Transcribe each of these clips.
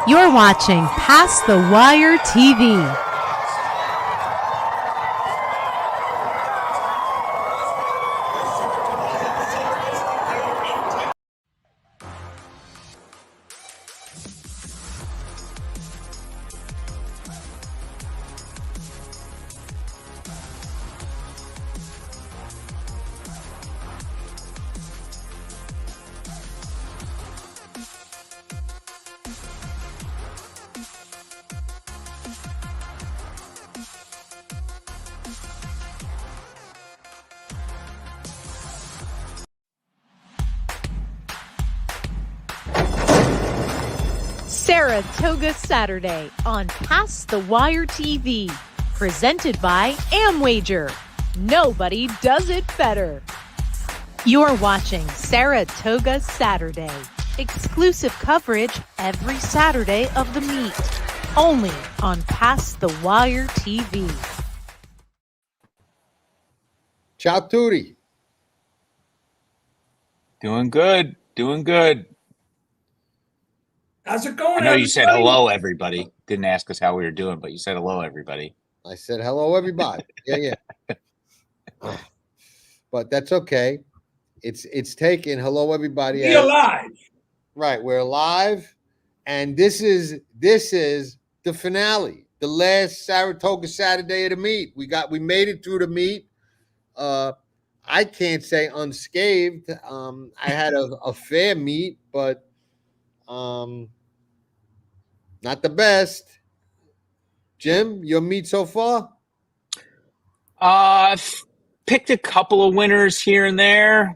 You're watching Past the Wire TV. Saratoga Saturday on Past the Wire TV, presented by Amwager. Nobody does it better. You're watching Saratoga Saturday. Exclusive coverage every Saturday of the meet, only on Past the Wire TV. Ciao tutti. Doing good. How's it going? I know you said everybody? hello, everybody. Didn't ask us how we were doing, but you said hello, everybody. I said hello, everybody. Yeah. But that's okay. It's taken. Hello, everybody. Be alive. Right, we're alive, and this is the finale, the last Saratoga Saturday of the meet. We made it through the meet. I can't say unscathed. I had a fair meet, but not the best. Jim, your meet so far? I've picked a couple of winners here and there.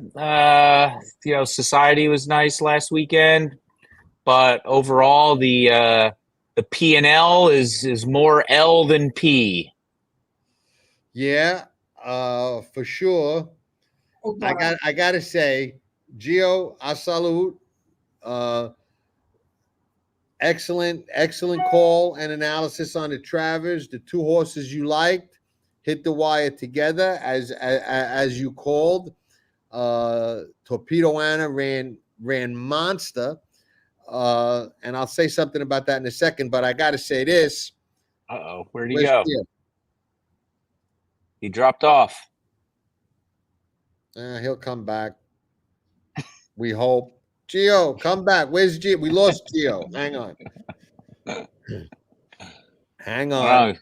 Society was nice last weekend, but overall the P&L is more L than P. Yeah, for sure. Oh, I gotta say, Geo, a salute. Excellent call and analysis on the Travers. The two horses you liked hit the wire together as you called. Torpedo Anna ran monster. And I'll say something about that in a second, but I gotta say this. Where'd he go? Geo? He dropped off. He'll come back. We hope. Geo, come back. Where's Geo? We lost Geo. Hang on.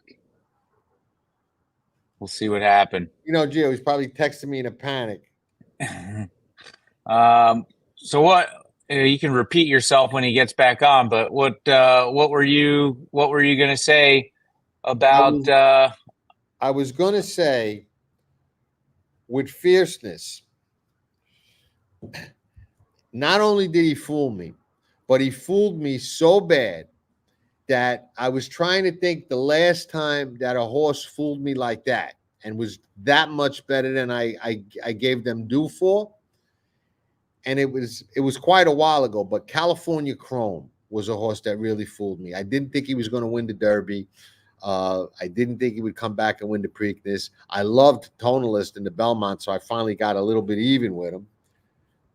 We'll see what happened. Geo, he's probably texting me in a panic. So what? You can repeat yourself when he gets back on. But what were you going to say about? I was going to say with Fierceness. Not only did he fool me, but he fooled me so bad that I was trying to think the last time that a horse fooled me like that and was that much better than I gave them due for. And it was quite a while ago, but California Chrome was a horse that really fooled me. I didn't think he was going to win the Derby. I didn't think he would come back and win the Preakness. I loved Tonalist in the Belmont, so I finally got a little bit even with him.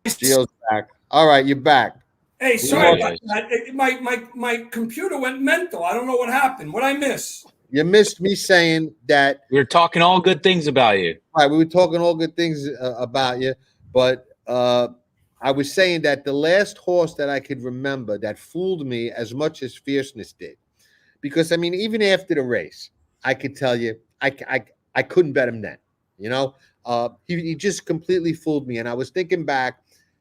Geo's back. All right, you're back. Hey, sorry about that. My computer went mental. I don't know what happened. What I miss? You missed me saying that we were talking all good things about you. Right, we were talking all good things about you, but I was saying that the last horse that I could remember that fooled me as much as Fierceness did, because I mean, even after the race, I could tell you I couldn't bet him then. He just completely fooled me, and I was thinking back.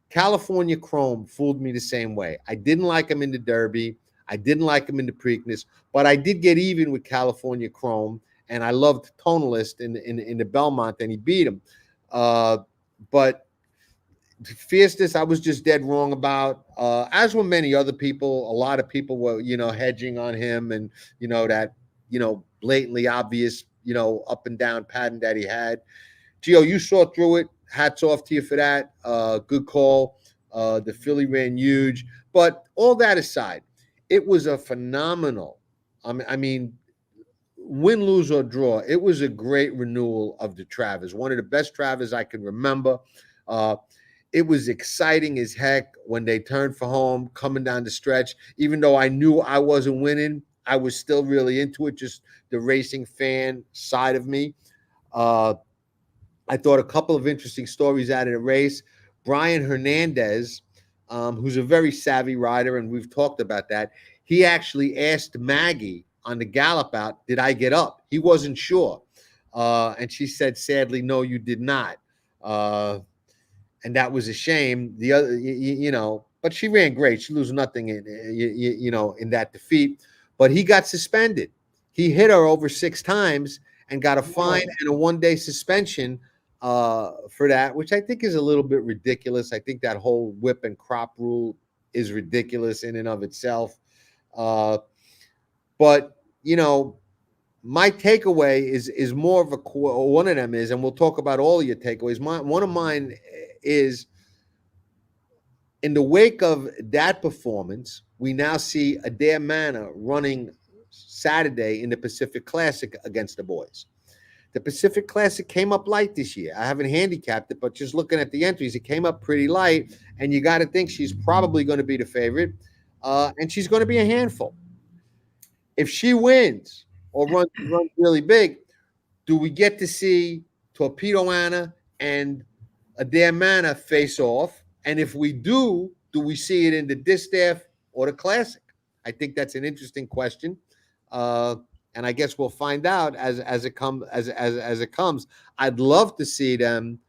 California Chrome fooled me the same way. I didn't like him in the Derby. I didn't like him in the Preakness, but I did get even with California Chrome, and I loved Tonalist in the Belmont, and he beat him. But Fierceness, I was just dead wrong about, as were many other people. A lot of people were, hedging on him and, that, blatantly obvious, up and down pattern that he had. Geo, you saw through it. Hats off to you for that. Good call. The filly ran huge. But all that aside, it was a phenomenal. I mean, win, lose, or draw. It was a great renewal of the Travers. One of the best Travers I can remember. it was exciting as heck when they turned for home, coming down the stretch. Even though I knew I wasn't winning, I was still really into it, just the racing fan side of me. I thought a couple of interesting stories out of the race. Brian Hernandez, who's a very savvy rider, and we've talked about that. He actually asked Maggie on the gallop out, did I get up? He wasn't sure. And she said, sadly, no, you did not. And that was a shame. The other, but she ran great. She lose nothing in that defeat. But he got suspended. He hit her over 6 times and got a fine and a 1-day suspension for that, which I think is a little bit ridiculous. I think that whole whip and crop rule is ridiculous in and of itself. But my takeaway is more of one of them is, and we'll talk about all of your takeaways. One of mine is, in the wake of that performance, we now see Adair Manor running Saturday in the Pacific Classic against the boys. The Pacific Classic came up light this year. I haven't handicapped it, but just looking at the entries, it came up pretty light, and you got to think she's probably going to be the favorite, and she's going to be a handful. If she wins or runs really big, do we get to see Torpedo Anna and Adair Manor face off? And if we do we see it in the Distaff or the Classic? I think that's an interesting question. And I guess we'll find out as it comes. I'd love to see them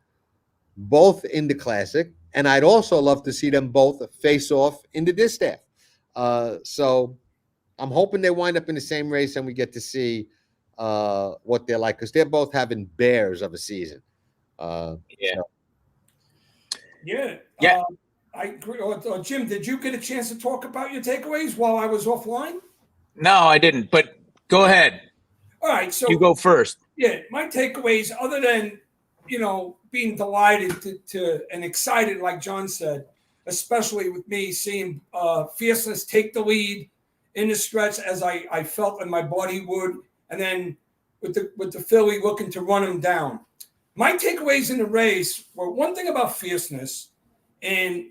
both in the Classic, and I'd also love to see them both face off in the Distaff. So I'm hoping they wind up in the same race and we get to see what they're like, because they're both having bears of a season. Yeah. I agree. Jim, did you get a chance to talk about your takeaways while I was offline? No, I didn't, but go ahead. All right. So you go first. Yeah. My takeaways, other than, being delighted to and excited, like John said, especially with me seeing Fierceness take the lead in the stretch as I felt in my body would, and then with the filly looking to run him down. My takeaways in the race were one thing about Fierceness, and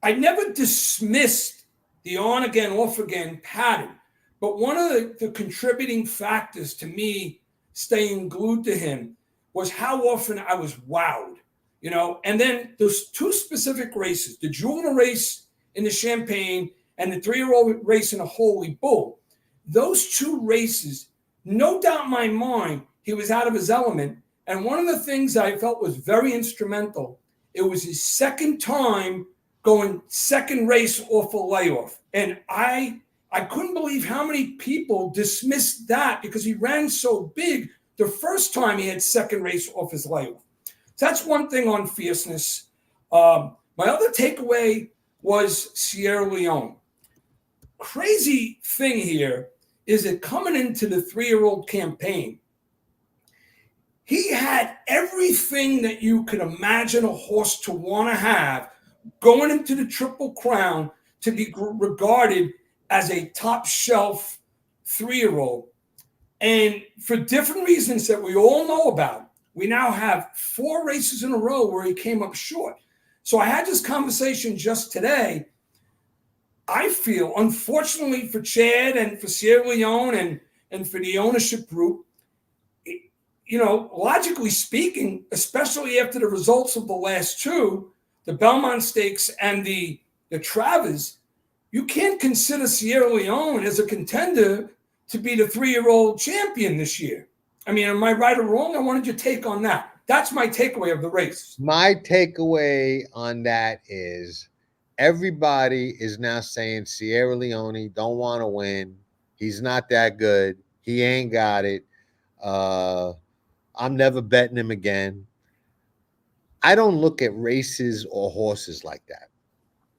I never dismissed the on again, off again pattern, but one of the contributing factors to me staying glued to him was how often I was wowed, and then those 2 specific races, the juvenile race in the Champagne and the 3-year-old race in the Holy Bull. Those 2 races, no doubt in my mind, he was out of his element. And one of the things I felt was very instrumental, it was his second time going second race off a layoff. And I couldn't believe how many people dismissed that because he ran so big the first time he had second race off his layoff. So that's one thing on Fierceness. My other takeaway was Sierra Leone. Crazy thing here is that coming into the 3-year-old campaign, he had everything that you could imagine a horse to want to have going into the Triple Crown to be regarded as a top shelf 3-year-old. And for different reasons that we all know about, we now have 4 races in a row where he came up short. So I had this conversation just today. I feel, unfortunately for Chad and for Sierra Leone and for the ownership group, logically speaking, especially after the results of the last 2, the Belmont Stakes and the Travers, you can't consider Sierra Leone as a contender to be the 3-year-old champion this year. I mean, am I right or wrong? I wanted your take on that. That's my takeaway of the race. My takeaway on that is everybody is now saying Sierra Leone don't want to win. He's not that good. He ain't got it. I'm never betting him again. I don't look at races or horses like that.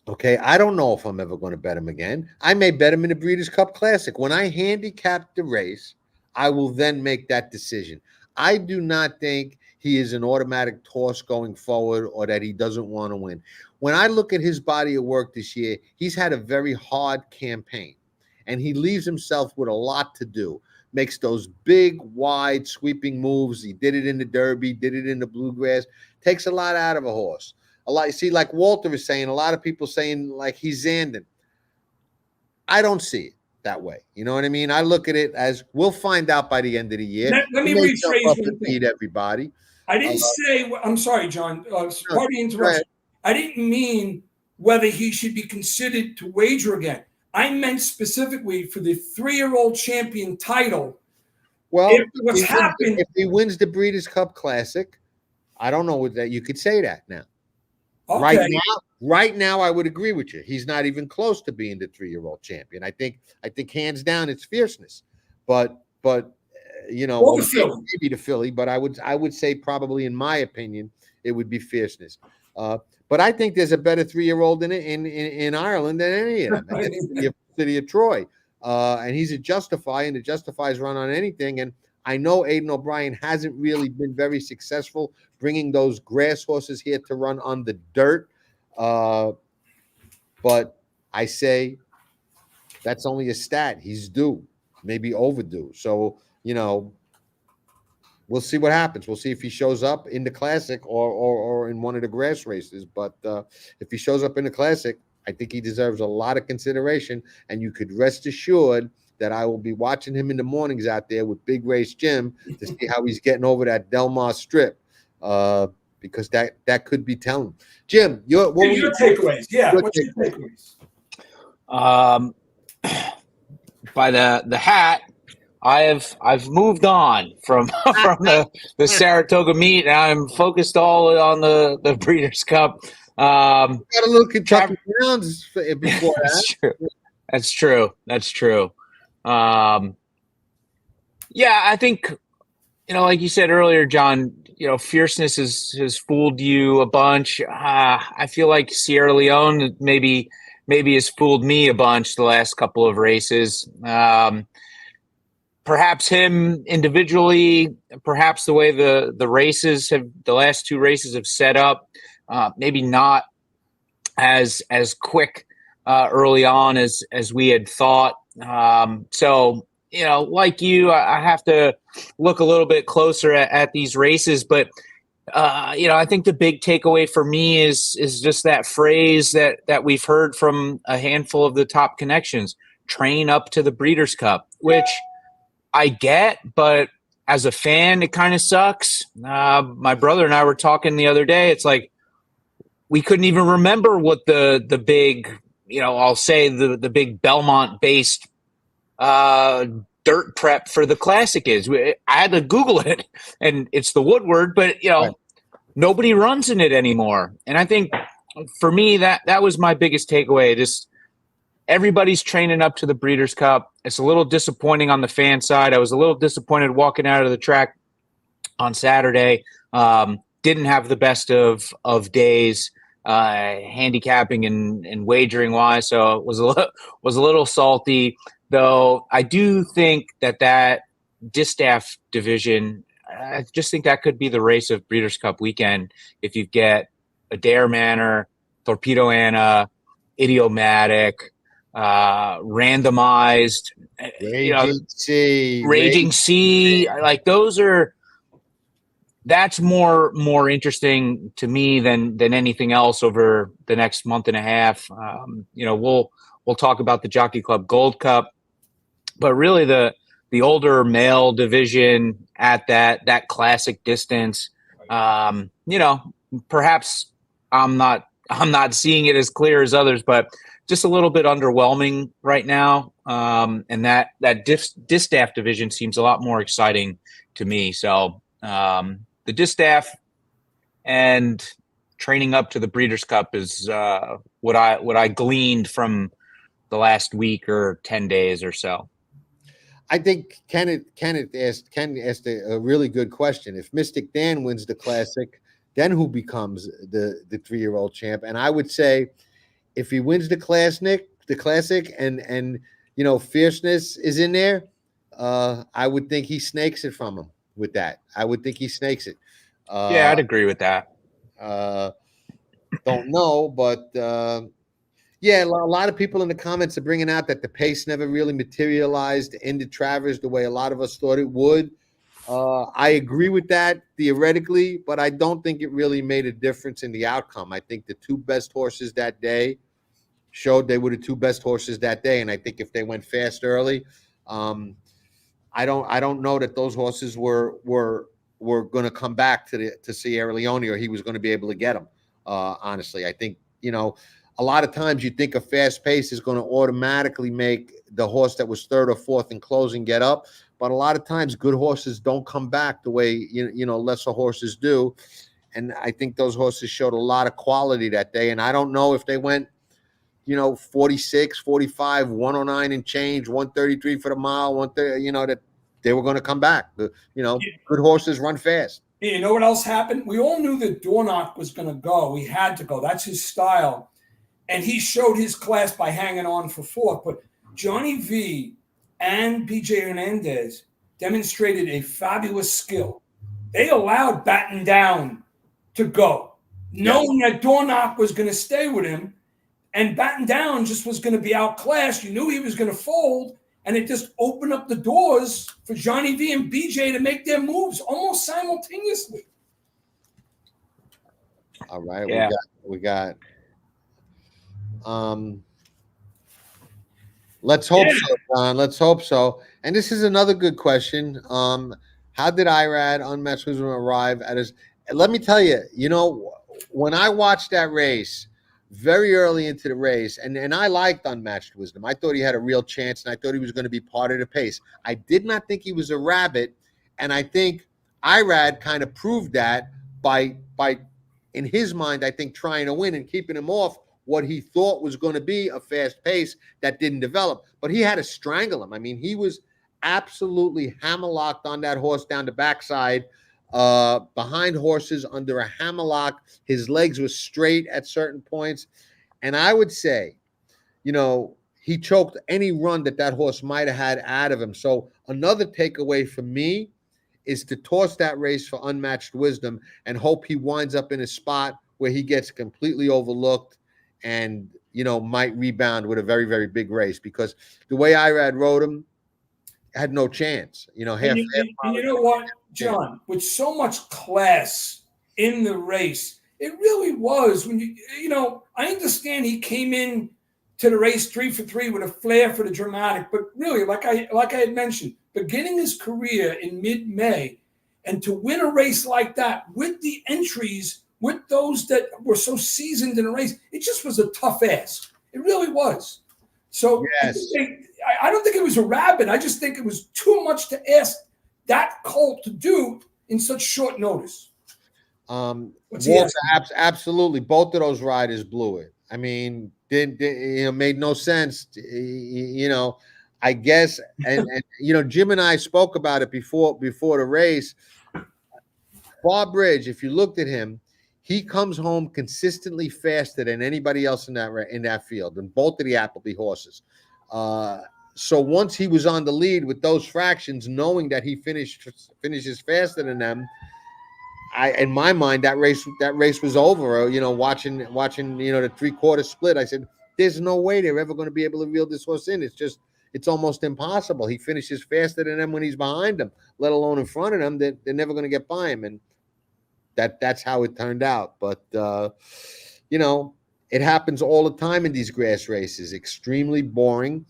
Okay, I don't know if I'm ever going to bet him again. I may bet him in the Breeders' Cup Classic. When I handicap the race, I will then make that decision. I do not think he is an automatic toss going forward or that he doesn't want to win. When I look at his body of work this year, he's had a very hard campaign, and he leaves himself with a lot to do. makes those big, wide, sweeping moves. He did it in the Derby, did it in the Bluegrass. Takes a lot out of a horse. A lot. You see, like Walter is saying, a lot of people saying like he's Zandon. I don't see it that way. You know what I mean? I look at it as we'll find out by the end of the year. Let me He may jump rephrase up one and thing. beat everybody. I didn't say. I'm sorry, John. Pardon the interruption. ahead. I didn't mean whether he should be considered to wager again. I meant specifically for the 3-year-old champion title. Well, If he wins the Breeders' Cup Classic, I don't know what that you could say that now. Okay. Right now, I would agree with you. He's not even close to being the 3-year-old champion. I think hands down it's Fierceness, but you know, Or the filly. maybe the filly. But I would say probably, in my opinion, it would be Fierceness. But I think there's a better 3-year-old in Ireland than any of them. the city of Troy, and he's a Justify, and the Justifies run on anything. And I know Aidan O'Brien hasn't really been very successful bringing those grass horses here to run on the dirt. But I say that's only a stat. He's due, maybe overdue. So, you know, we'll see what happens. We'll see if he shows up in the Classic or in one of the grass races. But if he shows up in the Classic, I think he deserves a lot of consideration. And you could rest assured that I will be watching him in the mornings out there with Big Race Jim to see how he's getting over that Del Mar strip, because that could be telling. Jim, your takeaways? Yeah, what's your takeaways? By the hat, I've moved on from the Saratoga meet, and I'm focused all on the Breeders' Cup. Got a little Kentucky Downs before that. That's true. Yeah, I think, you know, like you said earlier, John, you know, Fierceness has fooled you a bunch. I feel like Sierra Leone maybe has fooled me a bunch the last couple of races. Perhaps him individually, perhaps the way the last 2 races have set up, maybe not as quick early on as we had thought. So, you know, like you, I have to look a little bit closer at these races. But, you know, I think the big takeaway for me is just that phrase that we've heard from a handful of the top connections: train up to the Breeders' Cup, which I get, but as a fan, it kind of sucks. My brother and I were talking the other day. It's like we couldn't even remember what the big, you know, I'll say the big Belmont-based dirt prep for the Classic is. I had to Google it, and it's the Woodward, but, you know, right. Nobody runs in it anymore. And I think for me, that was my biggest takeaway. Just everybody's training up to the Breeders' Cup. It's a little disappointing on the fan side. I was a little disappointed walking out of the track on Saturday. Didn't have the best of days, handicapping and wagering wise. So it was a little salty, though. I do think that distaff division, I just think that could be the race of Breeders' Cup weekend. If you get a Dare Manor, Torpedo Anna, Idiomatic, randomized, Raging Sea, like that's more interesting to me than anything else over the next month and a half. You know, we'll talk about the Jockey Club Gold Cup, but really the older male division at that Classic distance, you know, perhaps I'm not seeing it as clear as others, but just a little bit underwhelming right now. And that distaff division seems a lot more exciting to me. So the distaff and training up to the Breeders' Cup is what I gleaned from the last week or 10 days or so. I think Ken asked a really good question. If Mystic Dan wins the Classic, then who becomes the 3-year-old champ? And I would say, if he wins the Classic, and you know, Fierceness is in there, I would think he snakes it from him with that. I would think he snakes it. Yeah, I'd agree with that. Don't know, but Yeah, a lot of people in the comments are bringing out that the pace never really materialized into Travers the way a lot of us thought it would. I agree with that theoretically, but I don't think it really made a difference in the outcome. I think the two best horses that day showed they were the two best horses that day, and I think if they went fast early, I don't know that those horses were going to come back to Sierra Leone, or he was going to be able to get them. Honestly, I think a lot of times you think a fast pace is going to automatically make the horse that was third or fourth in closing get up, but a lot of times good horses don't come back the way lesser horses do, and I think those horses showed a lot of quality that day. And I don't know if they went 46, 45, 109 and change, 133 for the mile, 130, that they were going to come back. Good horses run fast. You know what else happened? We all knew that Dornoch was going to go. He had to go. That's his style. And he showed his class by hanging on for fourth. But Johnny V and BJ Hernandez demonstrated a fabulous skill. They allowed Batten Down to go, knowing that Dornoch was going to stay with him. And Batten Down just was going to be outclassed. You knew he was going to fold, and it just opened up the doors for Johnny V and BJ to make their moves almost simultaneously. All right, yeah. we got. Let's hope so, John. Let's hope so. And this is another good question. How did Irad Unmatched Wisdom arrive at his? Let me tell you, when I watched that race, very early into the race, and I liked Unmatched Wisdom. I thought he had a real chance, and I thought he was going to be part of the pace. I did not think he was a rabbit, and I think Irad kind of proved that by in his mind, I think, trying to win and keeping him off what he thought was going to be a fast pace that didn't develop. But he had to strangle him. I mean, he was absolutely hammerlocked on that horse down the backside, behind horses under a hammerlock. His legs were straight at certain points. And I would say, he choked any run that horse might have had out of him. So another takeaway for me is to toss that race for Unmatched Wisdom and hope he winds up in a spot where he gets completely overlooked and, might rebound with a very, very big race, because the way Irad rode him had no chance. You know what, John, with so much class in the race, it really was when I understand he came in to the race 3 for 3 with a flair for the dramatic, but really, like I had mentioned, beginning his career in mid-May, and to win a race like that with the entries, with those that were so seasoned in a race, it just was a tough ask. It really was. So yes. I don't think it was a rabbit. I just think it was too much to ask that colt to do in such short notice. Absolutely. Both of those riders blew it. I mean, made no sense. I guess, and Jim and I spoke about it before the race. Bob Bridge, if you looked at him, he comes home consistently faster than anybody else in that field, and both of the Appleby horses. So once he was on the lead with those fractions, knowing that he finishes faster than them, in my mind, that race was over. Watching the 3/4 split, I said, "There's no way they're ever going to be able to reel this horse in. It's almost impossible. He finishes faster than them when he's behind them, let alone in front of them. They're never going to get by him." And that's how it turned out. But it happens all the time in these grass races. Extremely boring.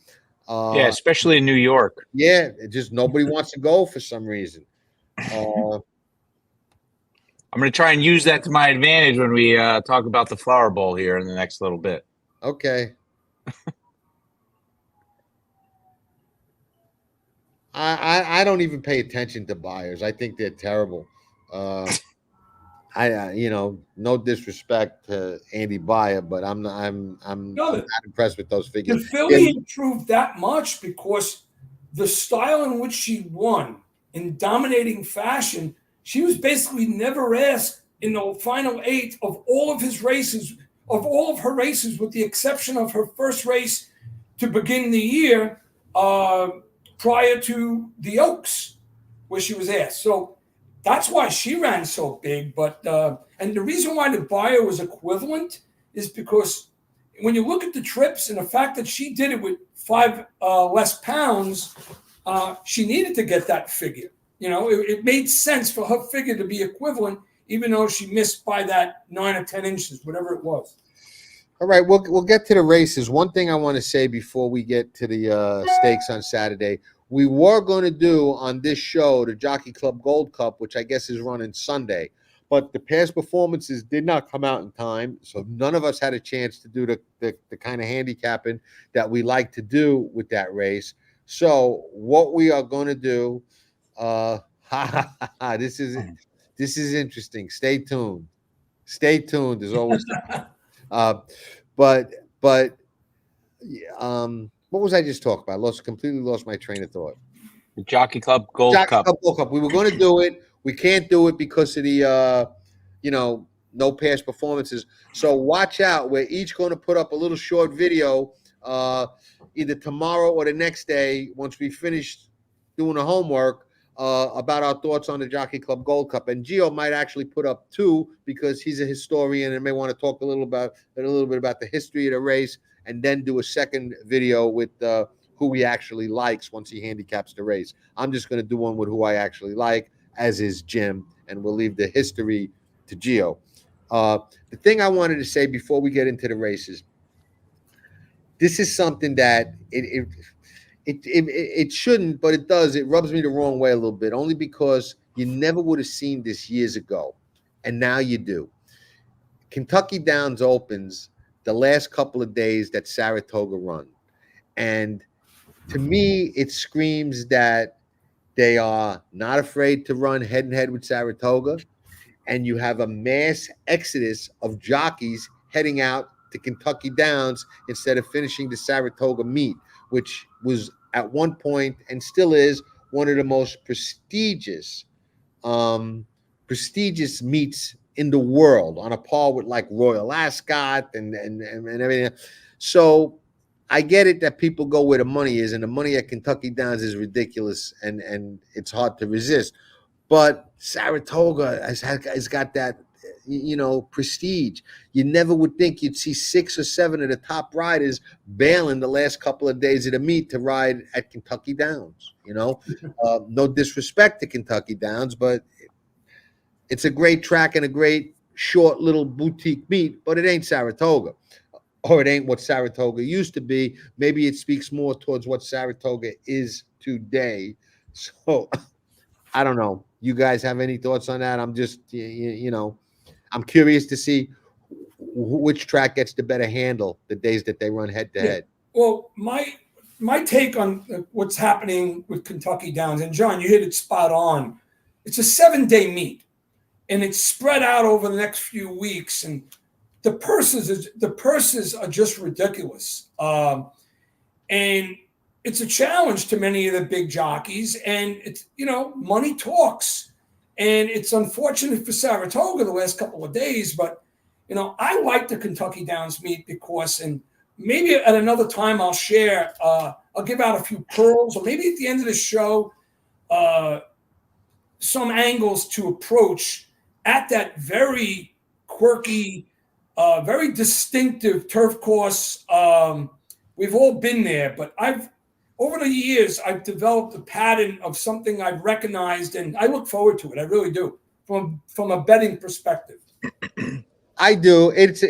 Especially in New York. Yeah, just nobody wants to go for some reason. I'm going to try and use that to my advantage when we talk about the Flower Bowl here in the next little bit. Okay. I don't even pay attention to buyers. I think they're terrible. No disrespect to Andy Byer, but I'm not impressed with those figures. The filly improved that much because the style in which she won in dominating fashion, she was basically never asked in the final 8 of all of her races, with the exception of her first race to begin the year prior to the Oaks, where she was asked. So that's why she ran so big. But and the reason why the Byer was equivalent is because when you look at the trips and the fact that she did it with 5 less pounds, she needed to get that figure. You know, it made sense for her figure to be equivalent, even though she missed by that 9 or 10 inches, whatever it was. All right, we'll get to the races. One thing I want to say before we get to the stakes on Saturday, we were going to do on this show the Jockey Club Gold Cup, which I guess is running Sunday. But the past performances did not come out in time, so none of us had a chance to do the kind of handicapping that we like to do with that race. So what we are going to do, this is interesting. Stay tuned. Stay tuned, as always. But what was I just talking about? Completely lost my train of thought. The Jockey Club Gold Cup. Gold Cup. We were going to do it. We can't do it because of the, no past performances. So watch out. We're each going to put up a little short video, either tomorrow or the next day once we finish doing the homework, about our thoughts on the Jockey Club Gold Cup. And Geo might actually put up 2 because he's a historian and may want to talk a little bit about the history of the race, and then do a second video with who he actually likes once he handicaps the race. I'm just going to do one with who I actually like, as is Jim, and we'll leave the history to Geo. The thing I wanted to say before we get into the races, this is something that it shouldn't, but it does. It rubs me the wrong way a little bit, only because you never would have seen this years ago, and now you do. Kentucky Downs opens the last couple of days that Saratoga run, and to me, it screams that they are not afraid to run head-to-head with Saratoga, and you have a mass exodus of jockeys heading out to Kentucky Downs instead of finishing the Saratoga meet, which was at one point and still is one of the most prestigious meets in the world, on a par with like Royal Ascot and everything. So I get it that people go where the money is, and the money at Kentucky Downs is ridiculous, and it's hard to resist. But Saratoga has got that, prestige. You never would think you'd see 6 or 7 of the top riders bailing the last couple of days of the meet to ride at Kentucky Downs. No disrespect to Kentucky Downs, but it's a great track and a great short little boutique meet, but it ain't Saratoga. Or it ain't what Saratoga used to be. Maybe it speaks more towards what Saratoga is today. So I don't know. You guys have any thoughts on that? I'm just, I'm curious to see which track gets the better handle the days that they run head to head. Well, my take on what's happening with Kentucky Downs, and John, you hit it spot on. It's a 7-day meet, and it's spread out over the next few weeks, and the purses are just ridiculous. And it's a challenge to many of the big jockeys, and it's, money talks. And it's unfortunate for Saratoga the last couple of days, but, I like the Kentucky Downs meet because, and maybe at another time I'll share, I'll give out a few pearls, or maybe at the end of the show, some angles to approach at that very quirky, very distinctive turf course. We've all been there, but over the years, I've developed a pattern of something I've recognized, and I look forward to it. I really do, from a betting perspective. I do. It's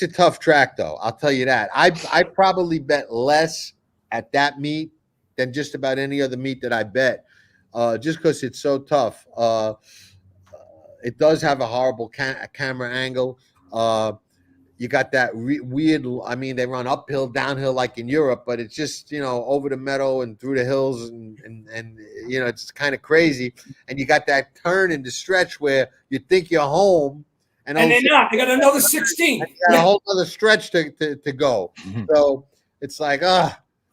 a tough track, though. I'll tell you that. I probably bet less at that meet than just about any other meet that I bet, just because it's so tough. It does have a horrible camera angle. You got that weird, they run uphill, downhill like in Europe, but it's just, over the meadow and through the hills and it's kind of crazy. And you got that turn in the stretch where you think you're home. And they're not. They got another 16. You got a whole other stretch to go. Mm-hmm. So it's like,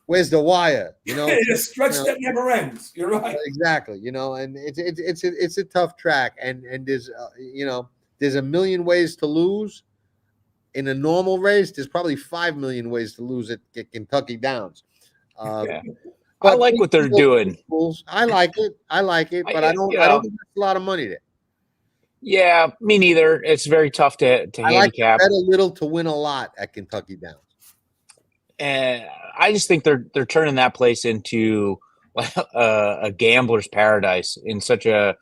where's the wire? The stretch that never ends. You're right. Exactly. And it's a tough track. And there's, there's a million ways to lose. In a normal race, there's probably 5 million ways to lose at Kentucky Downs. I like what they're doing. I like it, but I don't think there's a lot of money there. Yeah, me neither. It's very tough to handicap. Bet a little to win a lot at Kentucky Downs. And I just think they're turning that place into a gambler's paradise in such a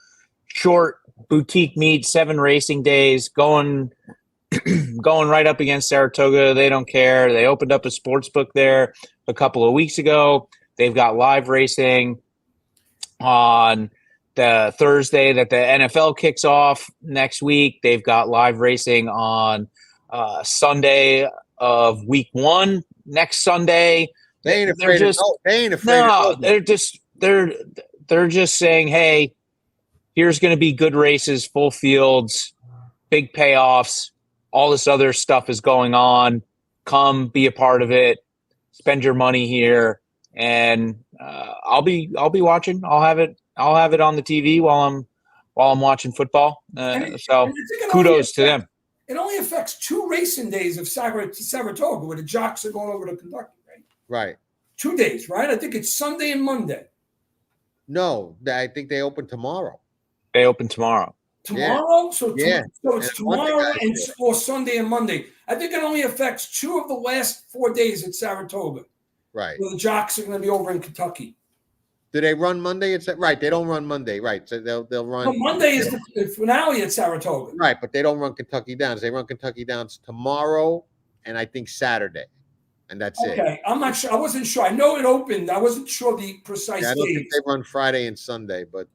short boutique meet, 7 racing days, going right up against Saratoga. They don't care. They opened up a sports book there a couple of weeks ago. They've got live racing on the Thursday that the NFL kicks off next week. They've got live racing on Sunday of week 1 next Sunday. They ain't afraid of no. They're just saying, hey, here's going to be good races, full fields, big payoffs. All this other stuff is going on. Come be a part of it. Spend your money here, and I'll be watching. I'll have it on the TV while I'm watching football. So kudos to them. It only affects 2 racing days of Saratoga, where the jocks are going over to Kentucky, right? Right. 2 days, right? I think it's Sunday and Monday. No, I think they open tomorrow. They open tomorrow. Tomorrow? Yeah. So it's tomorrow or Sunday and Monday. I think it only affects 2 of the last 4 days at Saratoga. Right. Where the jocks are going to be over in Kentucky. Do they run Monday? It's right. They don't run Monday, right? So they'll run. No, Monday is the finale at Saratoga. Right, but they don't run Kentucky Downs. They run Kentucky Downs tomorrow and I think Saturday, and that's it. Okay, I'm not sure. I wasn't sure. I know it opened. I wasn't sure the precise I don't think days. they run Friday and Sunday, but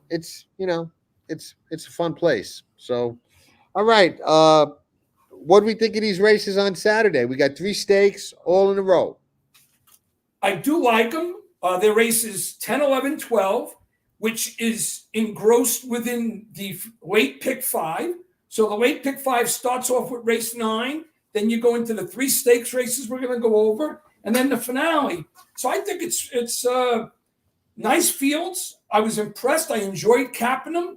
it's a fun place. So, all right. What do we think of these races on Saturday? We got 3 stakes all in a row. I do like them. Their races 10, 11, 12, which is engrossed within the late pick 5. So the late pick 5 starts off with race 9. Then you go into the 3 stakes races we're going to go over, and then the finale. So I think it's nice fields. I was impressed. I enjoyed capping them.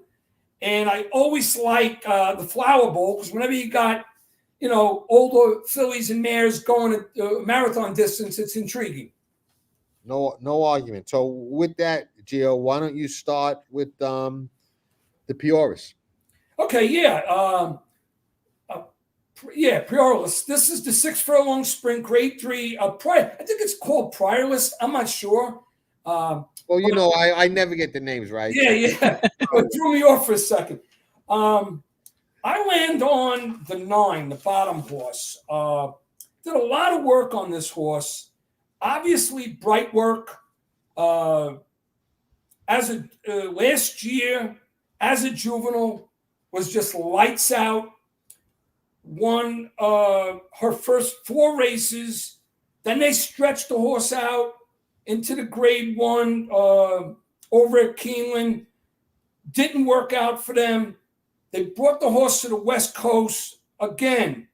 And I always like the Flower Bowl, because whenever you got, older fillies and mares going at marathon distance, it's intriguing. No argument. So with that, Geo, why don't you start with the Fierceness? Okay, yeah. Priorless. This is the 6 furlong sprint, grade 3. I think it's called Priorless. I'm not sure. Well, I never get the names right. Yeah. It threw me off for a second. I land on the 9, the bottom horse. Did a lot of work on this horse. Obviously, bright work. Last year, as a juvenile, was just lights out. Won her first 4 races. Then they stretched the horse out into the grade 1 over at Keeneland. Didn't work out for them. They brought the horse to the West Coast. Again,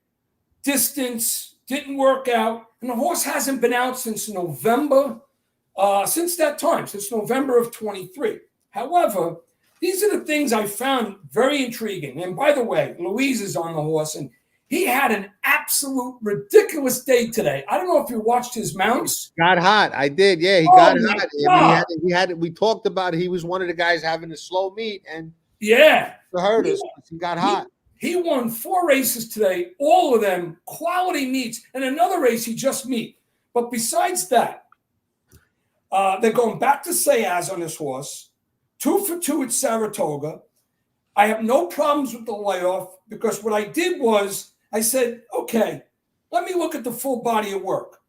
distance didn't work out. And the horse hasn't been out since November. Since that time, since November of 23. However, these are the things I found very intriguing. And by the way, Louise is on the horse, and he had an absolute ridiculous day today. I don't know if you watched his mounts. Got hot. I did. Yeah, he got hot. He had. We talked about it. He was one of the guys having a slow meet, and yeah, the hurdles. He got hot. He won 4 races today, all of them quality meets, and another race he just meet. But besides that, they're going back to Sayaz on this horse, 2 for 2 at Saratoga. I have no problems with the layoff, because what I did was I said, okay, let me look at the full body of work.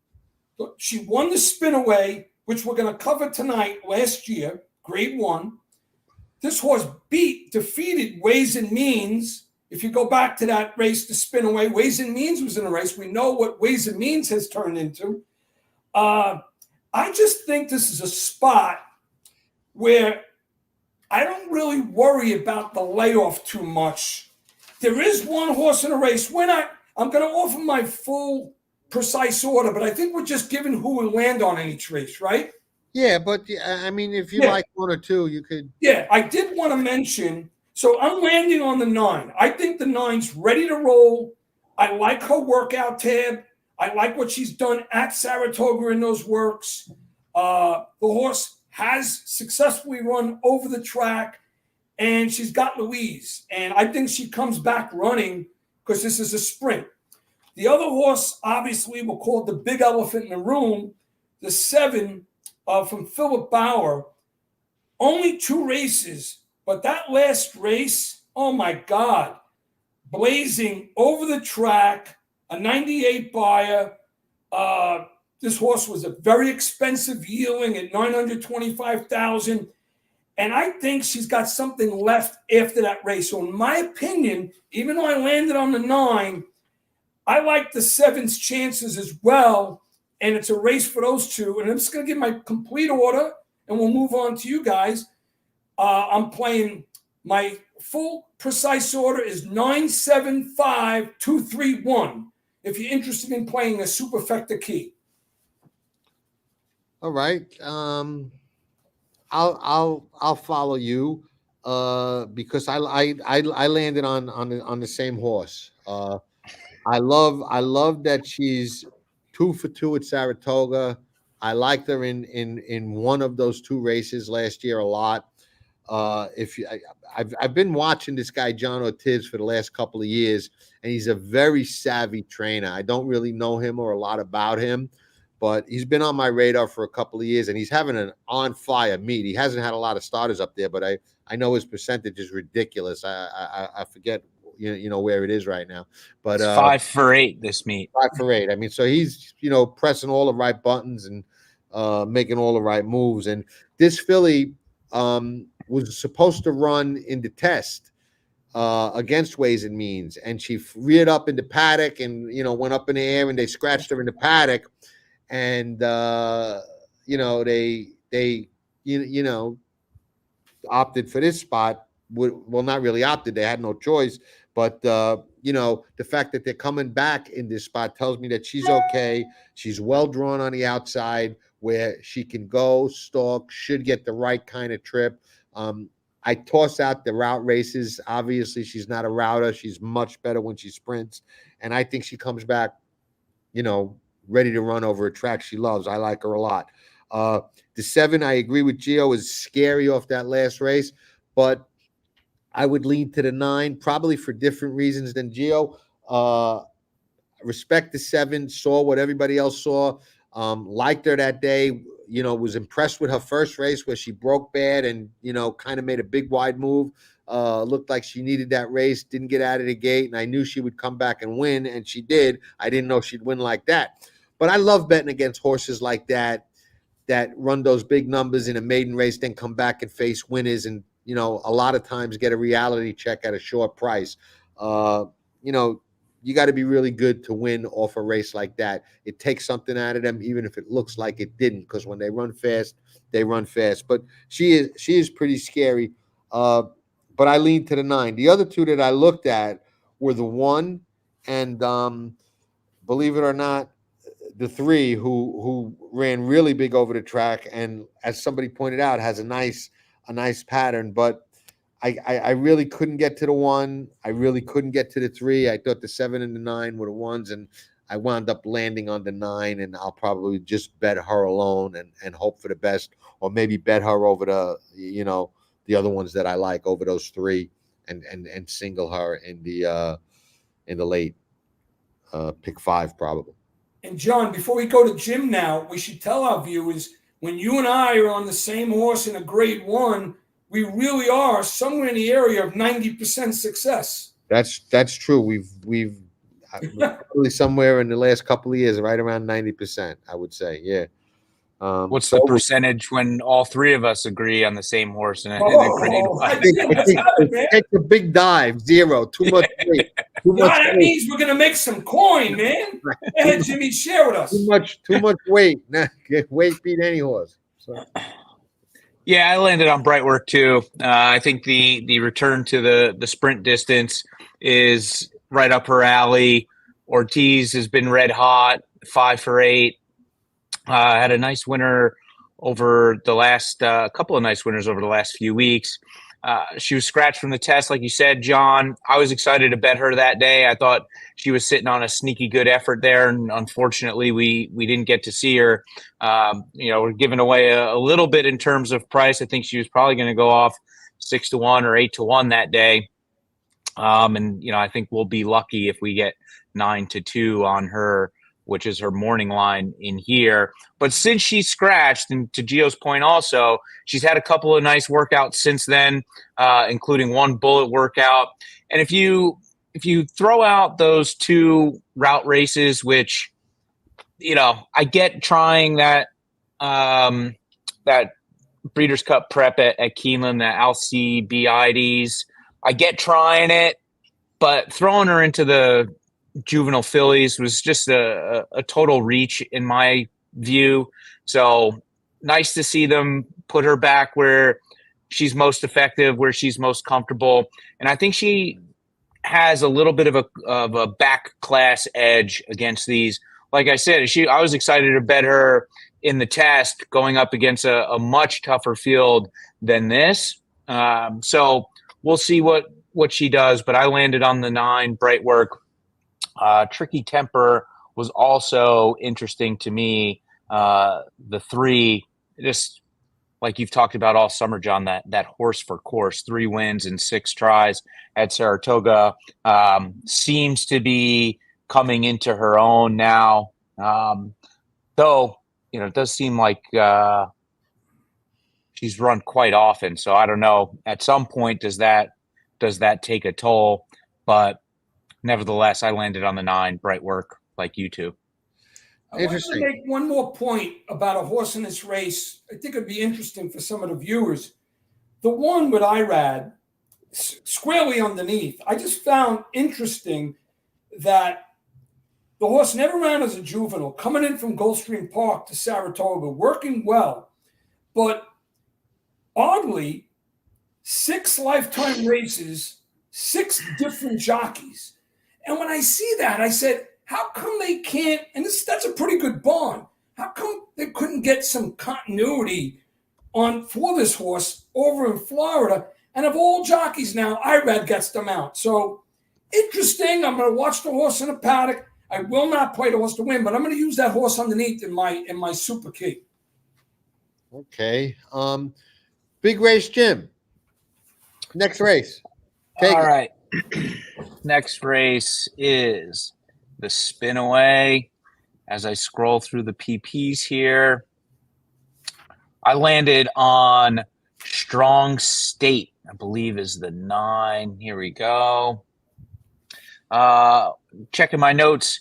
She won the spin away, which we're going to cover tonight, last year, grade 1. This horse defeated Ways and Means. If you go back to that race, the spin away, Ways and Means was in a race. We know what Ways and Means has turned into. I just think this is a spot where I don't really worry about the layoff too much. There is one horse in a race. I'm going to offer my full precise order, but I think we're just giving who will land on each race, right? Yeah, but I mean, if you like 1 or 2, you could. Yeah, I did want to mention. So I'm landing on the 9. I think the 9's ready to roll. I like her workout tab. I like what she's done at Saratoga in those works. The horse has successfully run over the track, and she's got Louise. And I think she comes back running, because this is a sprint. The other horse, obviously, we'll call it the big elephant in the room, the 7 from Philip Bauer. Only 2 races, but that last race, oh my God, blazing over the track, a 98 buyer. This horse was a very expensive yearling at $925,000. And I think she's got something left after that race. So in my opinion, even though I landed on the 9, I like the 7's chances as well. And it's a race for those 2. And I'm just going to give my complete order, and we'll move on to you guys. I'm playing my full precise order is 9, 7, 5, 2, 3, 1. If you're interested in playing a superfecta key. All right. I'll follow you because I landed on the same horse. I love that she's 2 for 2 at Saratoga. I liked her in one of those 2 races last year a lot. I've been watching this guy John Ortiz for the last couple of years, and he's a very savvy trainer. I don't really know him or a lot about him, but he's been on my radar for a couple of years, and he's having an on-fire meet. He hasn't had a lot of starters up there, but I know his percentage is ridiculous. I forget you know where it is right now, but it's 5 for 8 this meet. 5 for 8. I mean, so he's pressing all the right buttons and making all the right moves. And this filly was supposed to run in the test against Ways and Means, and she reared up in the paddock and went up in the air, and they scratched her in the paddock, and they opted for this spot. Well, not really opted, they had no choice, but the fact that they're coming back in this spot tells me that she's okay. She's well drawn on the outside where she can go stalk, should get the right kind of trip. I toss out the route races. Obviously, she's not a router. She's much better when she sprints. And I think she comes back, ready to run over a track she loves. I like her a lot. The 7, I agree with Geo, is scary off that last race, but I would lean to the 9, probably for different reasons than Geo. Respect the 7, saw what everybody else saw. Liked her that day. Was impressed with her first race where she broke bad and, kind of made a big wide move. Looked like she needed that race, didn't get out of the gate, and I knew she would come back and win, and she did. I didn't know she'd win like that. But I love betting against horses like that run those big numbers in a maiden race, then come back and face winners and, a lot of times get a reality check at a short price. You got to be really good to win off a race like that. It takes something out of them, even if it looks like it didn't, because when they run fast, they run fast. But she is pretty scary. But I lean to the 9. The other 2 that I looked at were the 1 and believe it or not, the 3 who ran really big over the track, and as somebody pointed out, has a nice pattern. But I really couldn't get to the 1. I really couldn't get to the 3. I thought the 7 and the 9 were the ones, and I wound up landing on the 9, and I'll probably just bet her alone and hope for the best, or maybe bet her over the other ones that I like over those 3 and single her in the late pick 5 probably. And John, before we go to Jim now, we should tell our viewers, when you and I are on the same horse in a grade 1, we really are somewhere in the area of 90% success. That's true. We've probably somewhere in the last couple of years, right around 90%, I would say. Yeah. What's the percentage when all 3 of us agree on the same horse in a grade 1? I think it takes a big dive. 0. Too much weight. That means we're gonna make some coin, man. Go ahead, Jimmy, share with us. Too much weight. Weight beat any horse. So. Yeah, I landed on Brightwork too. I think the return to the sprint distance is right up her alley. Ortiz has been red hot, 5 for 8. Had a nice winner over the last couple of nice winners over the last few weeks. She was scratched from the test, like you said, John. I was excited to bet her that day. I thought she was sitting on a sneaky good effort there, and unfortunately, we didn't get to see her. We're giving away a little bit in terms of price. I think she was probably going to go off 6-1 or 8-1 that day. I think we'll be lucky if we get 9-2 on her, which is her morning line in here. But since she scratched, and to Geo's point also, she's had a couple of nice workouts since then, including one bullet workout. And if you throw out those 2 route races, which, I get trying that Breeders' Cup prep at Keeneland, the Alcibiades. I get trying it, but throwing her into the juvenile fillies was just a total reach in my view. So nice to see them put her back where she's most effective, where she's most comfortable. And I think she has a little bit of a back class edge against these. Like I said, I was excited to bet her in the test going up against a much tougher field than this. So we'll see what she does, but I landed on the 9, Bright Work. Tricky Temper was also interesting to me. The 3, just like you've talked about all summer, John, that horse for course, 3 wins and 6 tries at Saratoga, seems to be coming into her own now. Though, it does seem like she's run quite often. So I don't know. At some point, does that take a toll? But nevertheless, I landed on the 9, Bright Work, like you two. I want to make one more point about a horse in this race. I think it'd be interesting for some of the viewers. The one with Irad, squarely underneath, I just found interesting that the horse never ran as a juvenile, coming in from Gulfstream Park to Saratoga, working well. But oddly, 6 lifetime races, 6 different jockeys. And when I see that, I said, how come they can't, and that's a pretty good barn, how come they couldn't get some continuity for this horse over in Florida? And of all jockeys now, Irad gets them out. So interesting. I'm going to watch the horse in the paddock. I will not play the horse to win, but I'm going to use that horse underneath in my super key. Okay. Big race, Jim. Next race. All right. Next race is the Spin Away. As I scroll through the PPs here, I landed on Strong State, I believe is the 9. Here we go. Checking my notes,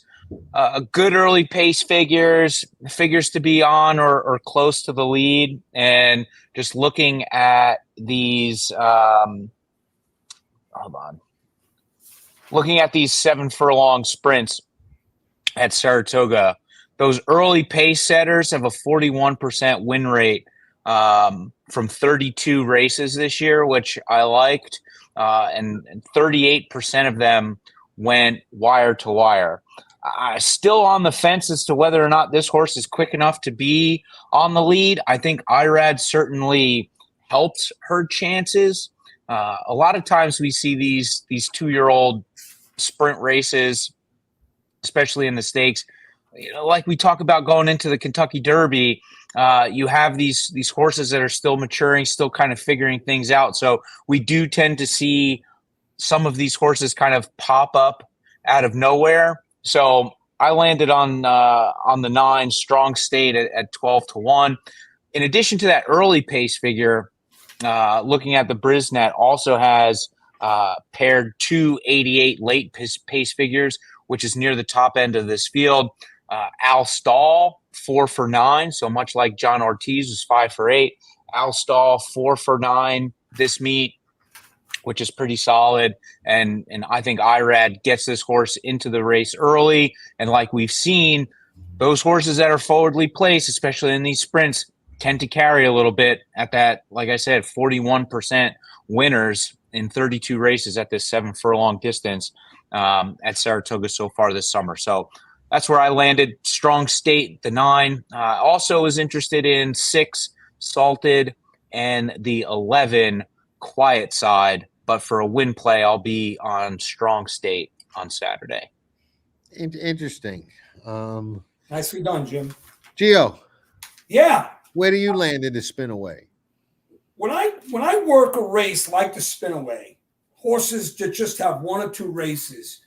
good early pace figures to be on or close to the lead, and just looking at these looking at these 7 furlong sprints at Saratoga, those early pace setters have a 41% win rate from 32 races this year, which I liked, and 38% of them went wire to wire. Still on the fence as to whether or not this horse is quick enough to be on the lead. I think Irad certainly helped her chances. A lot of times we see these 2-year-old sprint races, especially in the stakes, like we talk about going into the Kentucky Derby. You have these horses that are still maturing, still kind of figuring things out. So we do tend to see some of these horses kind of pop up out of nowhere. So I landed on the 9 Strong State at 12-1. In addition to that early pace figure, looking at the Brisnet also has paired 288 late pace figures, which is near the top end of this field. Al Stahl, 4 for 9. So much like John Ortiz was 5 for 8. Al Stahl, 4 for 9 this meet, which is pretty solid. And I think Irad gets this horse into the race early. And like we've seen, those horses that are forwardly placed, especially in these sprints, tend to carry a little bit at that, like I said, 41% winners in 32 races at this 7 furlong distance at Saratoga so far this summer. So that's where I landed. Strong State, the 9. Also was interested in 6 Salted and the 11 Quiet Side, but for a win play, I'll be on Strong State on Saturday. Interesting. Nicely done, Jim. Geo. Yeah. Where do you land in the Spin Away? When I work a race like the Spin Away, horses that just have 1 or 2 races,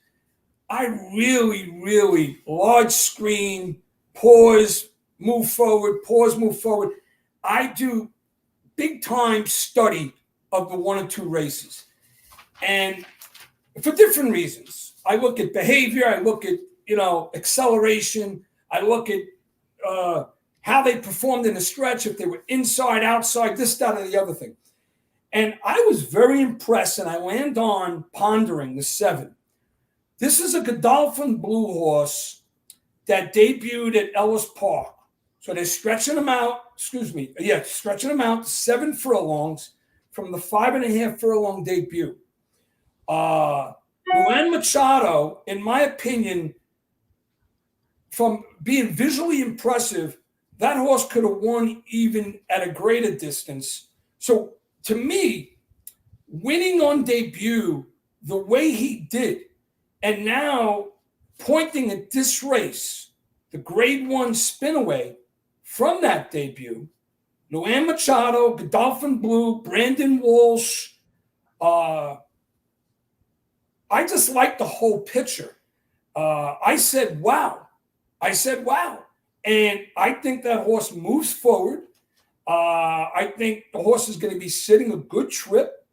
I really, really large screen, pause, move forward, pause, move forward. I do big time study of the 1 or 2 races. And for different reasons. I look at behavior, I look at, acceleration, I look at how they performed in the stretch, if they were inside, outside, this, that, or the other thing. And I was very impressed, and I land on Pondering the 7. This is a Godolphin Blue horse that debuted at Ellis Park. So they're stretching him out, stretching him out to 7 furlongs from the 5.5 furlong debut. Luan Machado, in my opinion, from being visually impressive, that horse could have won even at a greater distance. So to me, winning on debut the way he did, and now pointing at this race, the grade 1 spinaway from that debut, Luan Machado, Godolphin Blue, Brandon Walsh, I just like the whole picture. I said, wow. And I think that horse moves forward. I think the horse is going to be sitting a good trip.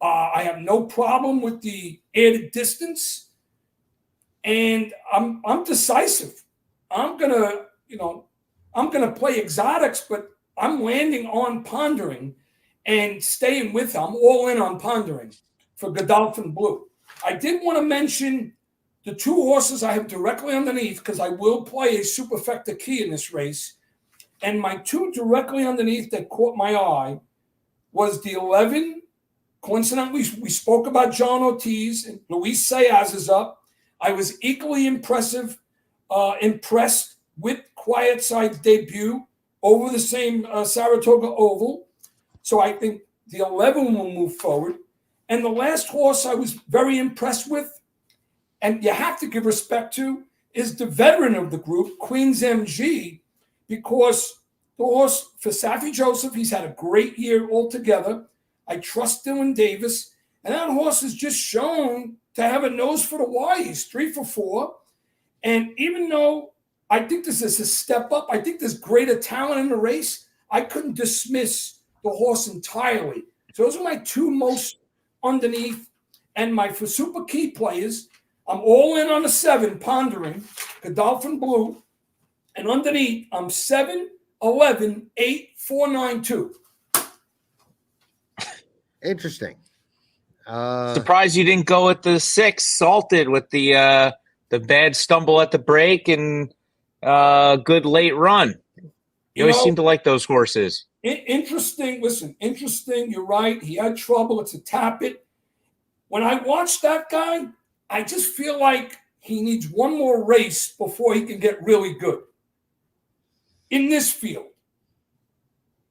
I have no problem with the added distance. And I'm decisive. I'm gonna play exotics, but I'm landing on Pondering and staying with him. I'm all in on Pondering for Godolphin Blue. I did want to mention the 2 horses I have directly underneath, because I will play a superfecta key in this race. And my 2 directly underneath that caught my eye was the 11. Coincidentally, we spoke about John Ortiz, and Luis Sayas is up. I was equally impressed with Quiet Side's debut over the same Saratoga Oval. So I think the 11 will move forward. And the last horse I was very impressed with, and you have to give respect to, is the veteran of the group, Queen's MG, because the horse, for Safi Joseph, he's had a great year altogether. I trust Dylan Davis. And that horse is just shown to have a nose for the wire. He's 3 for 4. And even though I think this is a step up, I think there's greater talent in the race, I couldn't dismiss the horse entirely. So those are my 2 most underneath. And for super key players, I'm all in on the 7, Pondering, Godolphin Blue. And underneath, I'm 7, 11, 8, 4, 9, 2. Interesting. Surprised you didn't go with the 6, Salted, with the bad stumble at the break and good late run. You always seem to like those horses. Interesting. Listen, interesting. You're right. He had trouble. It's a tap it. When I watch that guy, I just feel like he needs one more race before he can get really good in this field.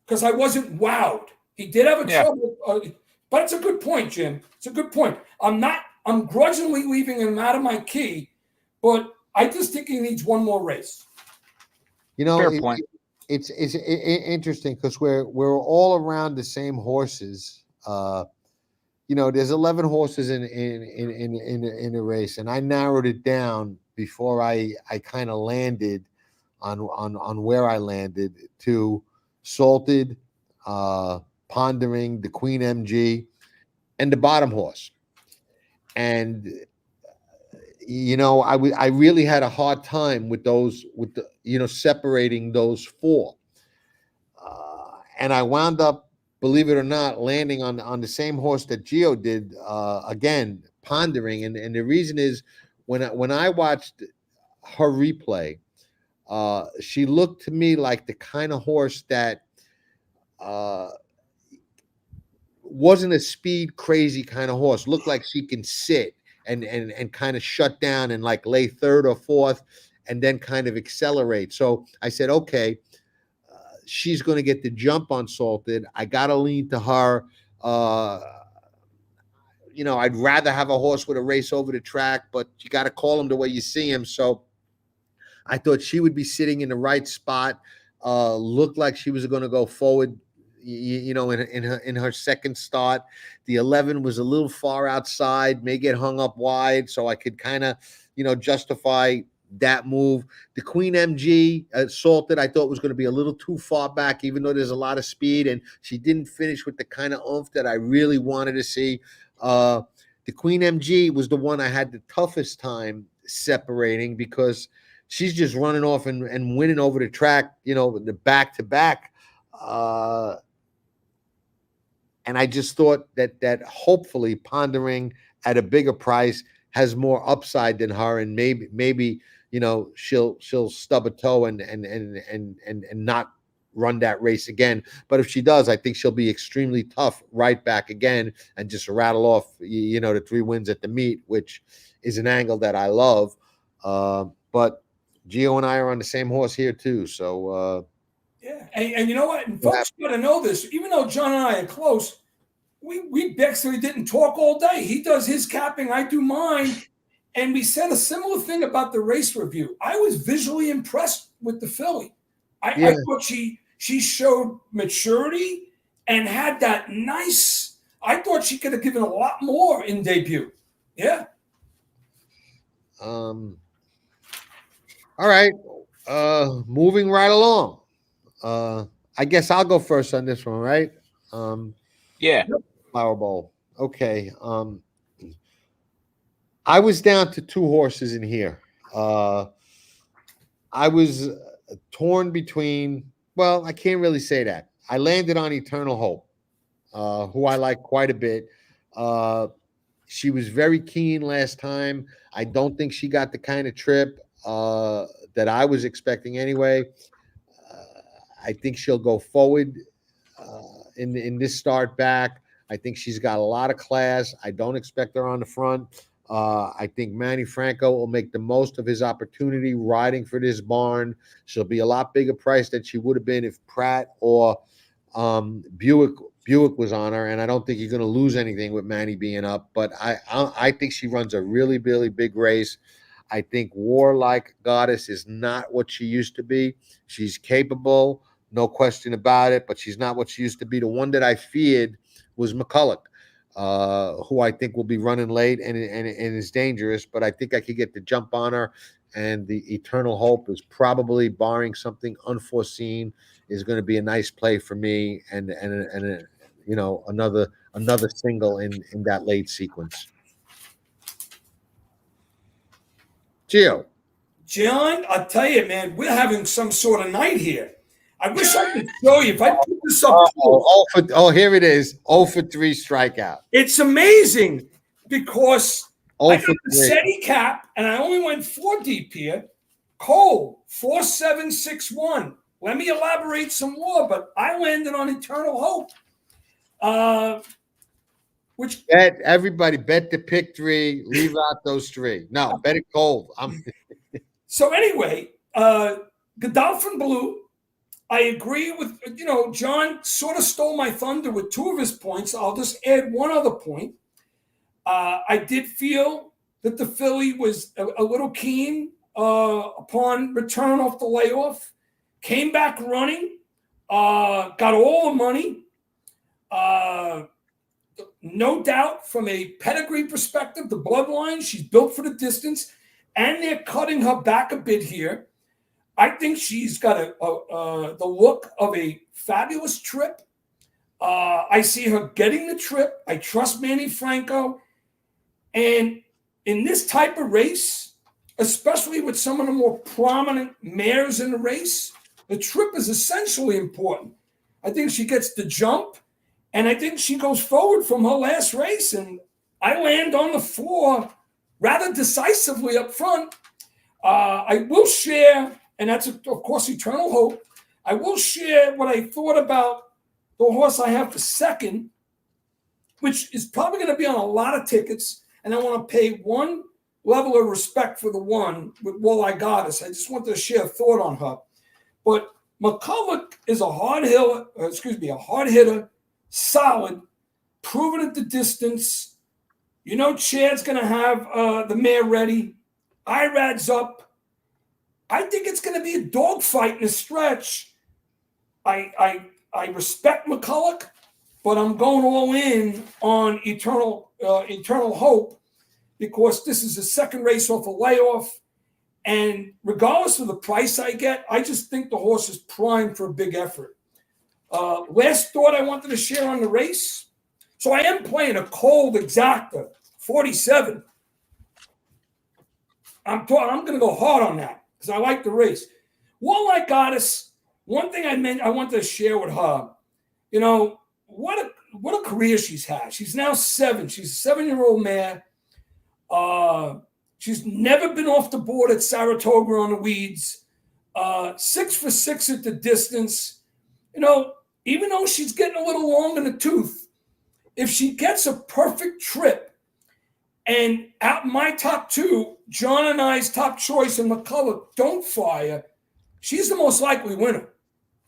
Because I wasn't wowed. He did have a trouble, but it's a good point, Jim. It's a good point. I'm grudgingly leaving him out of my key, but I just think he needs one more race. Fair point. It's interesting because we're all around the same horses. There's 11 horses in a race, and I narrowed it down before I kind of landed on where I landed to Salted, Pondering, the Queen MG, and the bottom horse. And I really had a hard time with separating those 4. And I wound up, believe it or not, landing on the same horse that Geo did, again, Pondering. And the reason is when I watched her replay, she looked to me like the kind of horse that wasn't a speed crazy kind of horse. Looked like she can sit and kind of shut down and like lay 3rd or 4th and then kind of accelerate. So I said, okay, she's going to get the jump on Salted. I got to lean to her. I'd rather have a horse with a race over the track, but you got to call him the way you see him. So I thought she would be sitting in the right spot. Looked like she was going to go forward, in her second start. The 11 was a little far outside, may get hung up wide. So I could kind of, justify that move. The Queen MG Salted, I thought was going to be a little too far back, even though there's a lot of speed, and she didn't finish with the kind of oomph that I really wanted to see. The Queen MG was the one I had the toughest time separating because she's just running off and winning over the track, the back to back. And I just thought that hopefully Pondering at a bigger price has more upside than her, and maybe she'll stub a toe and not run that race again. But if she does, I think she'll be extremely tough right back again and just rattle off the 3 wins at the meet, which is an angle that I love. But Geo and I are on the same horse here too, so yeah. And you know what? And folks got to know this. Even though John and I are close, we basically didn't talk all day. He does his capping, I do mine. And we said a similar thing about the race review. I was visually impressed with the filly. I thought she showed maturity and had that nice. I thought she could have given a lot more in debut. Yeah. All right. Moving right along. I guess I'll go first on this one, right? Yeah. Flower Bowl. Okay. I was down to 2 horses in here. I was torn between, well, I can't really say that. I landed on Eternal Hope, who I like quite a bit. She was very keen last time. I don't think she got the kind of trip that I was expecting anyway. I think she'll go forward in this start back. I think she's got a lot of class. I don't expect her on the front. I think Manny Franco will make the most of his opportunity riding for this barn. She'll be a lot bigger price than she would have been if Pratt or Buick was on her, and I don't think you're going to lose anything with Manny being up. But I think she runs a really, really big race. I think Warlike Goddess is not what she used to be. She's capable, no question about it, but she's not what she used to be. The one that I feared was McCulloch, who I think will be running late and is dangerous, but I think I could get the jump on her. And the Eternal Hope is probably, barring something unforeseen, is going to be a nice play for me, and another single in that late sequence. Gio. John, I'll tell you, man, we're having some sort of night here. I wish I could show you. If I put this up here it is. 0 for 3 strikeout. It's amazing because I got the 3. SETI cap, and I only went 4 deep here. Cole, 4761. Let me elaborate some more, but I landed on Eternal Hope. Which Everybody bet the pick 3, leave out those 3. No, bet it cold. So anyway, Godolphin Blue, I agree with, John sort of stole my thunder with 2 of his points. I'll just add one other point. I did feel that the filly was a little keen upon return off the layoff, came back running, got all the money. No doubt from a pedigree perspective, the bloodline, she's built for the distance, and they're cutting her back a bit here. I think she's got the look of a fabulous trip. I see her getting the trip. I trust Manny Franco. And in this type of race, especially with some of the more prominent mares in the race, the trip is essentially important. I think she gets the jump, and I think she goes forward from her last race. And I land on the floor rather decisively up front. I will share, and that's, of course, Eternal Hope. I will share what I thought about the horse I have for second, which is probably going to be on a lot of tickets. And I want to pay one level of respect for the one with Walleye Goddess. I just want to share a thought on her. But McCulloch is a hard hitter, solid, proven at the distance. Chad's going to have the mare ready. Irad's up. I think it's going to be a dogfight in a stretch. I respect McCulloch, but I'm going all in on Eternal Hope, because this is the second race off a layoff. And regardless of the price I get, I just think the horse is primed for a big effort. Last thought I wanted to share on the race. So I am playing a cold exacta, 47. I'm going to go hard on that because I like the race. Warlike Goddess, one thing I wanted to share with her, you know, what a career she's had. She's now 7. She's a 7-year-old mare. She's never been off the board at Saratoga on the weeds. 6 for 6 at the distance. You know, even though she's getting a little long in the tooth, if she gets a perfect trip, and out my top 2, John and I's top choice and McCullough don't fire, she's the most likely winner.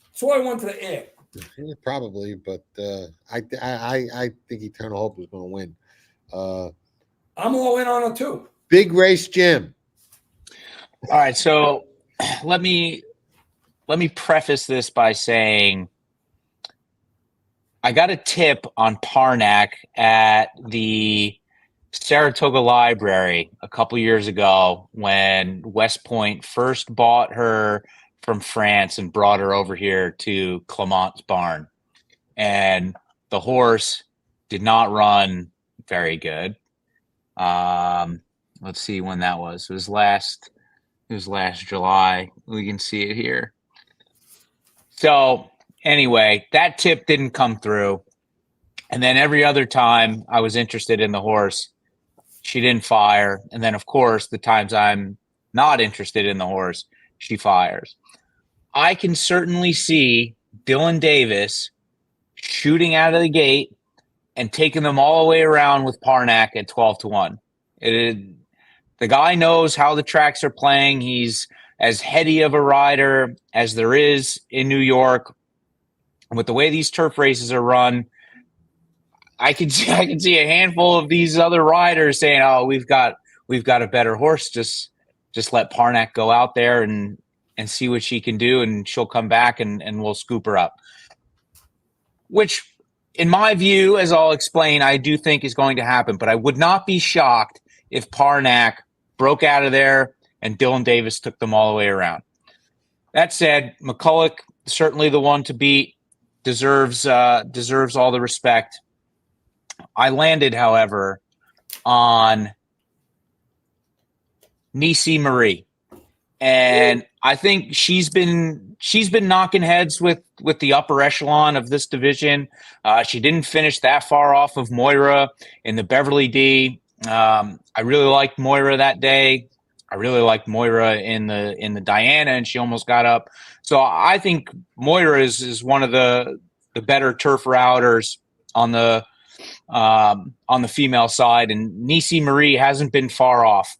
That's all I wanted to add. Yeah, probably, but I think Eternal Hope is going to win. I'm all in on her too. Big race, Jim. All right, so let me preface this by saying I got a tip on Parnack at the Saratoga Library a couple years ago when West Point first bought her from France and brought her over here to Clement's barn. And the horse did not run very good. Let's see when that was. It was last July. We can see it here. So anyway, that tip didn't come through. And then every other time I was interested in the horse, she didn't fire. And then, of course, the times I'm not interested in the horse, she fires. I can certainly see Dylan Davis shooting out of the gate and taking them all the way around with Parnack at 12-1. The guy knows how the tracks are playing. He's as heady of a rider as there is in New York. And with the way these turf races are run, I can see a handful of these other riders saying, "Oh, we've got a better horse. Just let Parnack go out there and see what she can do, and she'll come back and we'll scoop her up." Which, in my view, as I'll explain, I do think is going to happen. But I would not be shocked if Parnack broke out of there and Dylan Davis took them all the way around. That said, McCulloch, certainly the one to beat, deserves all the respect. I landed, however, on Nisi Marie. And I think she's been knocking heads with the upper echelon of this division. She didn't finish that far off of Moira in the Beverly D. I really liked Moira that day. I really liked Moira in the Diana, and she almost got up. So I think Moira is one of the better turf routers on the female side, and Nisi Marie hasn't been far off.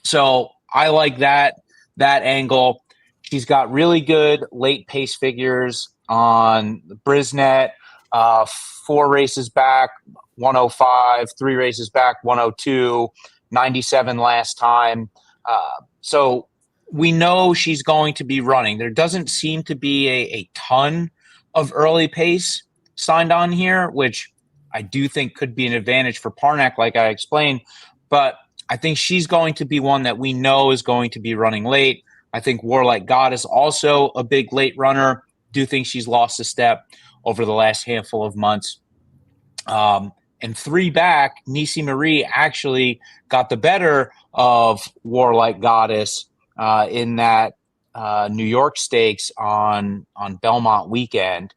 So I like that angle. She's got really good late pace figures on the Brisnet. 4 races back, 105, 3 races back, 102, 97 last time. So we know she's going to be running. There doesn't seem to be a ton of early pace signed on here, which I do think could be an advantage for Parnack, like I explained. But I think she's going to be one that we know is going to be running late. I think Warlike Goddess also a big late runner. Do think she's lost a step over the last handful of months. And 3 back, Nisi Marie actually got the better of Warlike Goddess in that New York Stakes on Belmont weekend.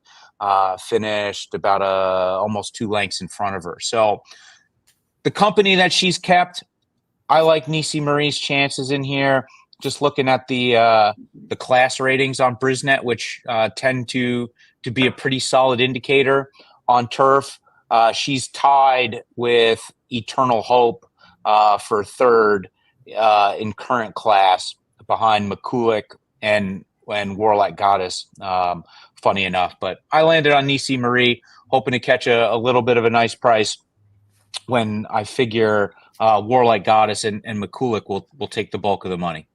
Finished about almost 2 lengths in front of her. So the company that she's kept, I like Nisi Marie's chances in here. Just looking at the class ratings on Brisnet, which tend to be a pretty solid indicator on turf. She's tied with Eternal Hope for 3rd in current class, behind McCulloch and Warlike Goddess. Funny enough, but I landed on Nisi Marie, hoping to catch a little bit of a nice price when I figure Warlike Goddess and McCulloch will take the bulk of the money.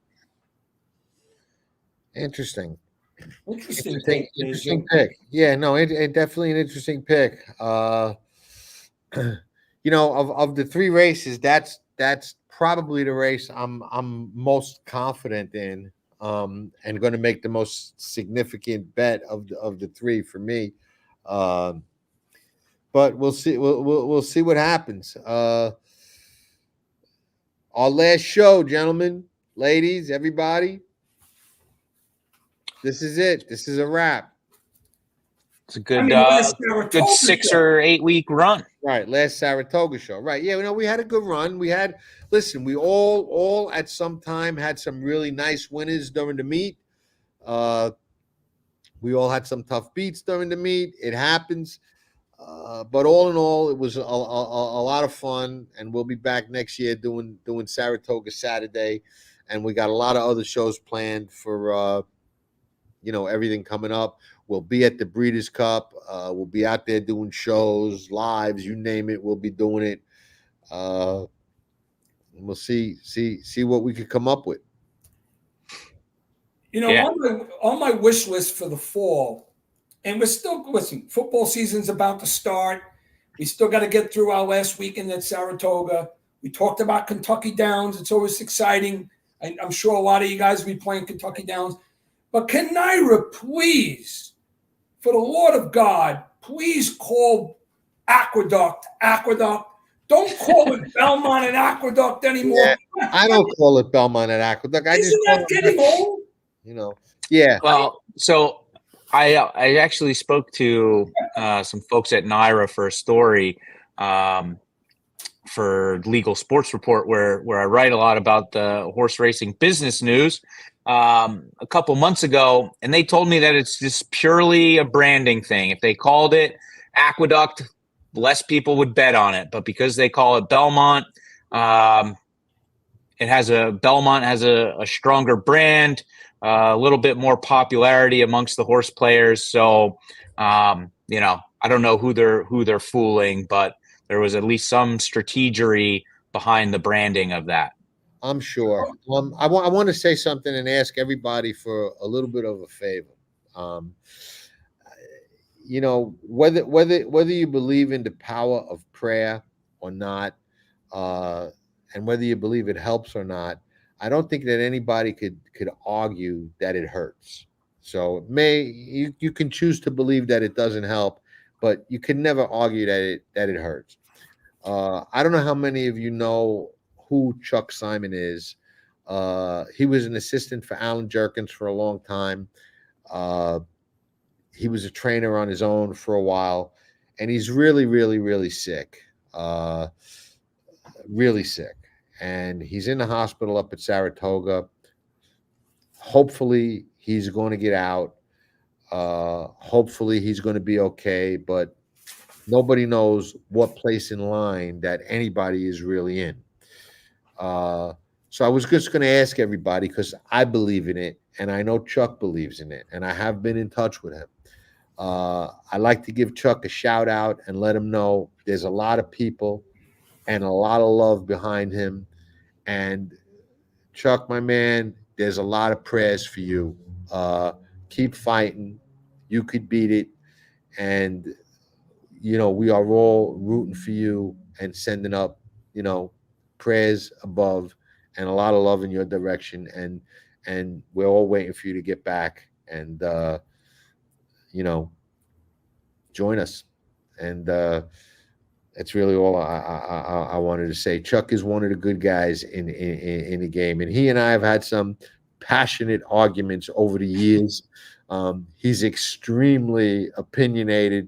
Interesting Interesting pick. Yeah, no, it definitely an interesting pick. You know, of the 3 races, that's that's probably the race I'm most confident in, and going to make the most significant bet of the three for me. But we'll see. We'll see what happens. Our last show, gentlemen, ladies, everybody. This is it. This is a wrap. It's a good, last Saratoga good 6 show. or 8 week run. Right, last Saratoga show. Right, yeah. We had a good run. Listen. We all at some time had some really nice winners during the meet. We all had some tough beats during the meet. It happens. But all in all, it was a lot of fun, and we'll be back next year doing Saratoga Saturday, and we got a lot of other shows planned for everything coming up. We'll be at the Breeders' Cup. We'll be out there doing shows, lives, you name it. We'll be doing it. We'll see what we could come up with. On my wish list for the fall, and we're still, listen, football season's about to start. We still got to get through our last weekend at Saratoga. We talked about Kentucky Downs. It's always exciting. I'm sure a lot of you guys will be playing Kentucky Downs. But can Naira please, for the Lord of God, please call Aqueduct. Don't call it Belmont and Aqueduct anymore. Yeah, I don't call it Belmont and Aqueduct. Isn't that getting old? Yeah. Well, so I actually spoke to some folks at Naira for a story for Legal Sports Report, where I write a lot about the horse racing business news. A couple months ago, and they told me that it's just purely a branding thing. If they called it Aqueduct, less people would bet on it. But because they call it Belmont, Belmont has a stronger brand, a little bit more popularity amongst the horse players. So, I don't know who they're fooling, but there was at least some strategery behind the branding of that. I'm sure. I want to say something and ask everybody for a little bit of a favor. Whether you believe in the power of prayer or not, and whether you believe it helps or not, I don't think that anybody could argue that it hurts. So you can choose to believe that it doesn't help, but you can never argue that it hurts. I don't know how many of you know who Chuck Simon is. He was an assistant for Alan Jerkins for a long time. He was a trainer on his own for a while, and he's really, really, really sick. Really sick. And he's in the hospital up at Saratoga. Hopefully he's going to get out. Hopefully he's going to be okay, but nobody knows what place in line that anybody is really in. So I was just going to ask everybody, because I believe in it, and I know Chuck believes in it, and I have been in touch with him. I like to give Chuck a shout out and let him know there's a lot of people and a lot of love behind him. And Chuck, my man, there's a lot of prayers for you. Keep fighting. You could beat it. And, we are all rooting for you and sending up, prayers above and a lot of love in your direction. And we're all waiting for you to get back and, join us. And that's really all I wanted to say. Chuck is one of the good guys in the game, and he and I have had some passionate arguments over the years. He's extremely opinionated,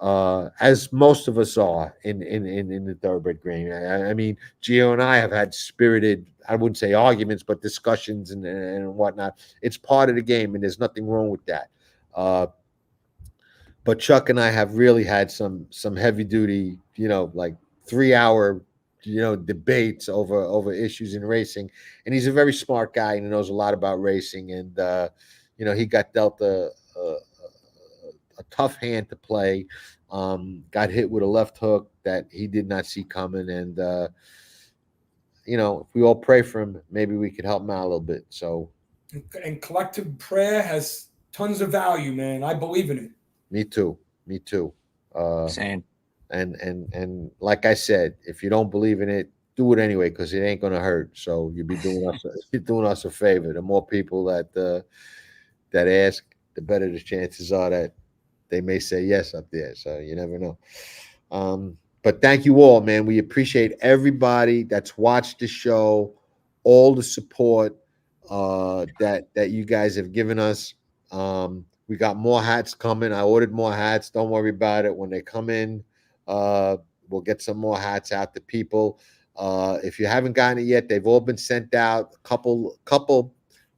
as most of us are in the thoroughbred game. I mean, Geo and I have had spirited, I wouldn't say arguments, but discussions and whatnot. It's part of the game, and there's nothing wrong with that. But Chuck and I have really had some heavy duty, like 3-hour, debates over issues in racing. And he's a very smart guy and he knows a lot about racing. And, he got dealt a tough hand to play, got hit with a left hook that he did not see coming. And, if we all pray for him, maybe we could help him out a little bit. So, and collective prayer has tons of value, man. I believe in it. Me too. Same. And like I said, if you don't believe in it, do it anyway because it ain't gonna hurt. So you'll be doing us you're doing us a favor. The more people that ask, the better the chances are that they may say yes up there. So you never know. But thank you all, man. We appreciate everybody that's watched the show, all the support that you guys have given us. We got more hats coming. I ordered more hats. Don't worry about it. When they come in, we'll get some more hats out to people. If you haven't gotten it yet, they've all been sent out. A couple.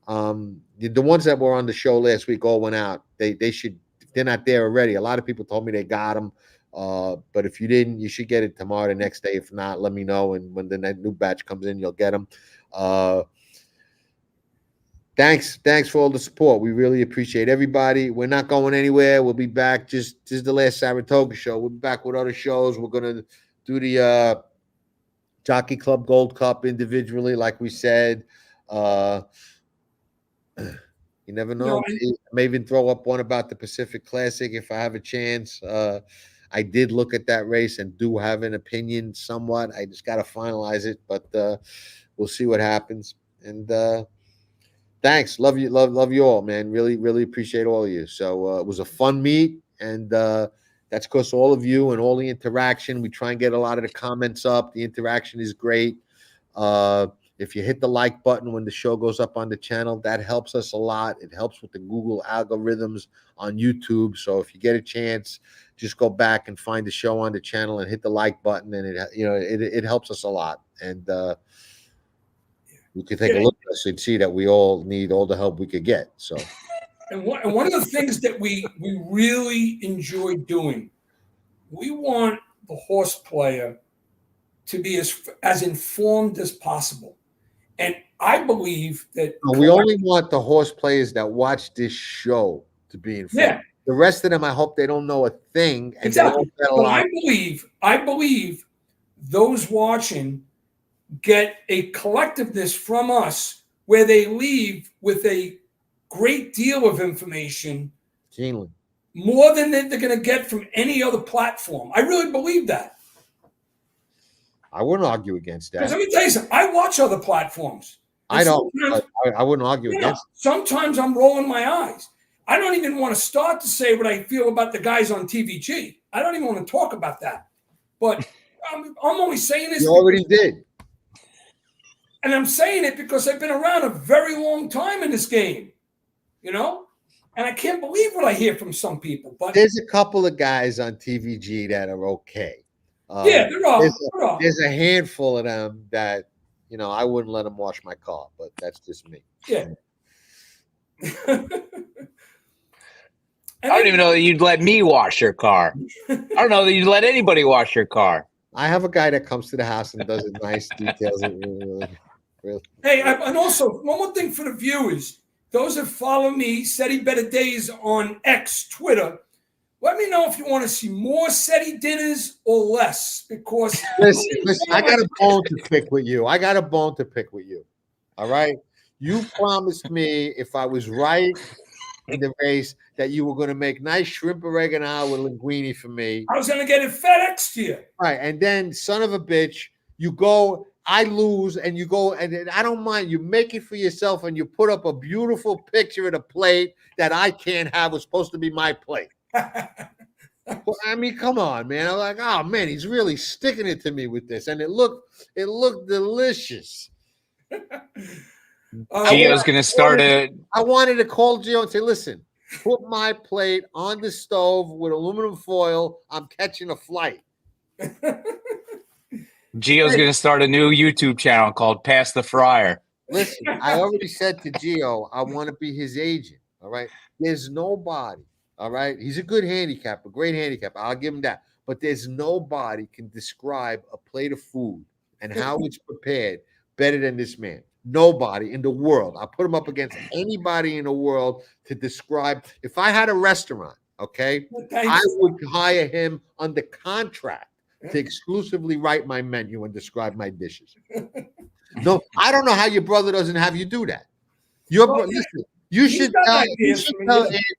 The ones that were on the show last week all went out. They should. They're not there already. A lot of people told me they got them. But if you didn't, you should get it tomorrow, the next day. If not, let me know. And when the new batch comes in, you'll get them. Thanks for all the support. We really appreciate everybody. We're not going anywhere. We'll be back. Just the last Saratoga show. We'll be back with other shows. We're gonna do the Jockey Club Gold Cup individually, like we said. You never know. I may even throw up one about the Pacific Classic if I have a chance. I did look at that race and do have an opinion somewhat. I just got to finalize it, but we'll see what happens. And thanks. Love you all, man. Really appreciate all of you. So it was a fun meet, and that's because all of you and all the interaction. We try and get a lot of the comments up. The interaction is great. If you hit the like button when the show goes up on the channel, that helps us a lot. It helps with the Google algorithms on YouTube. So if you get a chance, just go back and find the show on the channel and hit the like button, and it helps us a lot. And you can take a look at us and see that we all need all the help we could get. So, and one of the things that we really enjoy doing, we want the horse player to be as informed as possible. And I believe that we only want the horse players that watch this show to be informed. Yeah. The rest of them, I hope they don't know a thing. And exactly. But I believe those watching get a collectiveness from us where they leave with a great deal of information. Keenly. More than they're going to get from any other platform. I really believe that. I wouldn't argue against that. Let me tell you something. I watch other platforms. I don't. I wouldn't argue against it. Sometimes I'm rolling my eyes. I don't even want to start to say what I feel about the guys on TVG. I don't even want to talk about that. But I'm only saying this. You already did. And I'm saying it because I've been around a very long time in this game, And I can't believe what I hear from some people. But there's a couple of guys on TVG that are okay. Yeah, there are. There's a handful of them that, I wouldn't let them wash my car, but that's just me. Yeah. I don't even know that you'd let me wash your car. I don't know that you'd let anybody wash your car. I have a guy that comes to the house and does it nice details. Really. Hey, and also one more thing for the viewers. Those that follow me, SETI Better Days on X, Twitter, let me know if you want to see more SETI dinners or less. Because listen, I got a bone to pick with you. All right? You promised me if I was right in the race that you were going to make nice shrimp oregano with linguine for me. I was going to get it FedEx to you. Right. And then, son of a bitch, you go, I lose, and you go, and I don't mind. You make it for yourself, and you put up a beautiful picture of the plate that I can't have. Was supposed to be my plate. Well, I mean, come on, man. I'm like, oh, man, he's really sticking it to me with this. And it looked delicious. Geo's going to start I wanted to call Geo and say, listen, put my plate on the stove with aluminum foil. I'm catching a flight. Geo's going to start a new YouTube channel called Pass the Fryer. Listen, I already said to Geo, I want to be his agent. All right. There's nobody. All right. He's a good handicapper, great handicapper. I'll give him that. But there's nobody can describe a plate of food and how it's prepared better than this man. Nobody in the world. I put him up against anybody in the world to describe. If I had a restaurant, okay, I would hire him under contract to exclusively write my menu and describe my dishes. No, I don't know how your brother doesn't have you do that. Listen, you should tell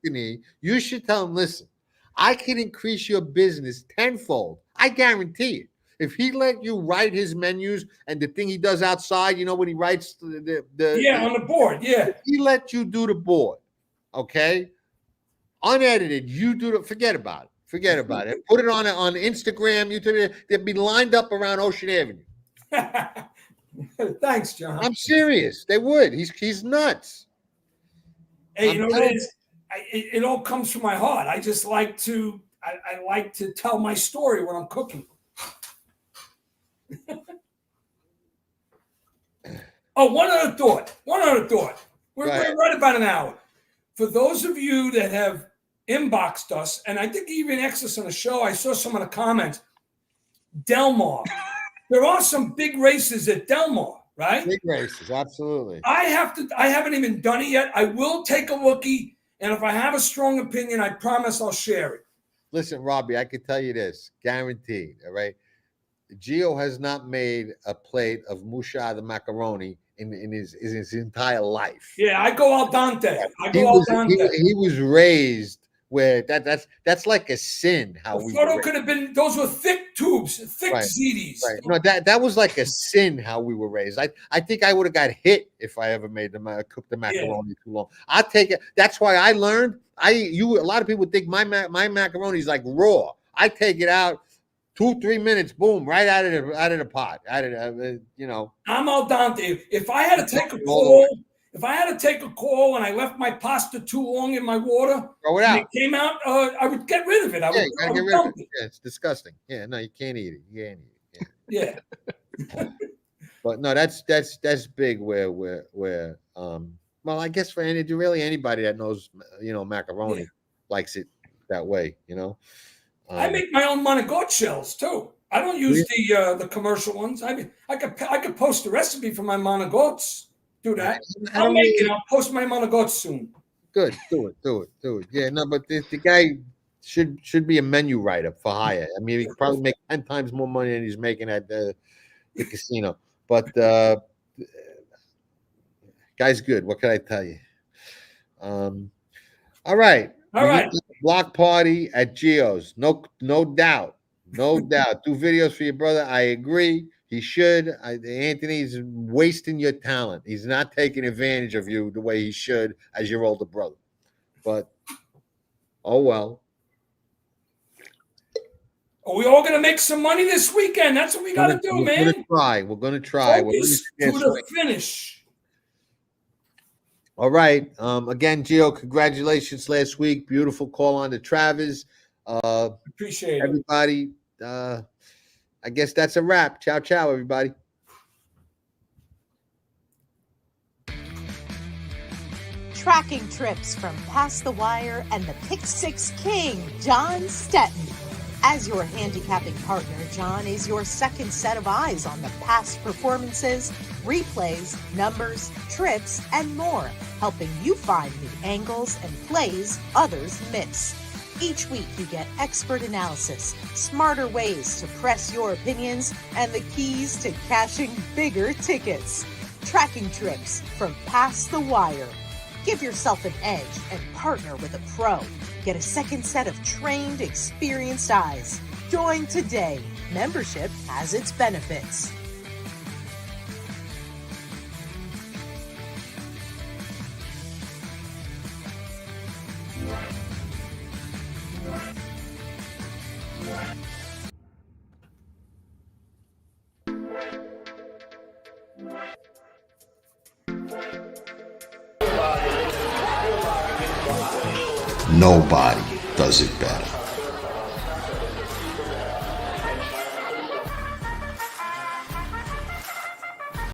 Anthony, you should tell him, listen, I can increase your business tenfold. I guarantee it. if he let you write his menus and the thing he does outside, you know, when he writes on the board, yeah. If he let you do the board, okay, unedited, you do the. Forget about it. Forget about it. Put it on Instagram, YouTube. They'd be lined up around Ocean Avenue. Thanks, John. I'm serious. They would. He's nuts. Hey, you know what it is? It all comes from my heart. I just like to. I like to tell my story when I'm cooking. Oh, one other thought. We're right about an hour. For those of you that have inboxed us, and I think even asked us on the show, I saw some of the comments. Del Mar. There are some big races at Del Mar, right? Big races, absolutely. I haven't even done it yet. I will take a lookie, and if I have a strong opinion, I promise I'll share it. Listen, Robbie, I can tell you this, guaranteed, all right? Geo has not made a plate of musha the macaroni in his entire life. Yeah, I go al dente. He was raised where that's like a sin. How the photo could have been. Those were thick tubes, thick ziti. Right. No, that was like a sin how we were raised. I think I would have got hit if I ever cooked the macaroni too long. I'll take it. That's why I learned. A lot of people think my macaroni is like raw. I take it out. 2-3 minutes, boom, right out of the pot. You know. I'm al dente. If I had to take a call, and I left my pasta too long in my water, throw it out. And it came out, I would get rid of it. I would get rid of it. Yeah, it's disgusting. Yeah, no, you can't eat it. You can't eat it. Yeah. But no, that's big. Where well, I guess for anybody that knows, you know, macaroni likes it that way. You know. I make my own manigot shells too. I don't use the commercial ones. I mean, I could post a recipe for my manigots. Do that. I'll post my manigots soon. Good. Do it. Yeah, no, but the guy should be a menu writer for hire. I mean, he could probably make 10 times more money than he's making at the casino. But guy's good. What can I tell you? All right. Block party at Geo's. No doubt. Do videos for your brother. I agree. He should. Anthony's wasting your talent. He's not taking advantage of you the way he should as your older brother. But, oh well. Are we all going to make some money this weekend? That's what we got to do, man. We're going to try. Focus to the finish. All right. Again, Geo, congratulations last week. Beautiful call on to Travers. Appreciate it. Everybody. I guess that's a wrap. Ciao, everybody. Tracking trips from Past the Wire and the Pick Six King, John Stetton. As your handicapping partner, John is your second set of eyes on the past performances, replays, numbers, trips, and more, helping you find the angles and plays others miss. Each week you get expert analysis, smarter ways to press your opinions, and the keys to cashing bigger tickets. Tracking trips from Past the Wire. Give yourself an edge and partner with a pro. Get a second set of trained, experienced eyes. Join today. Membership has its benefits. Nobody does it better.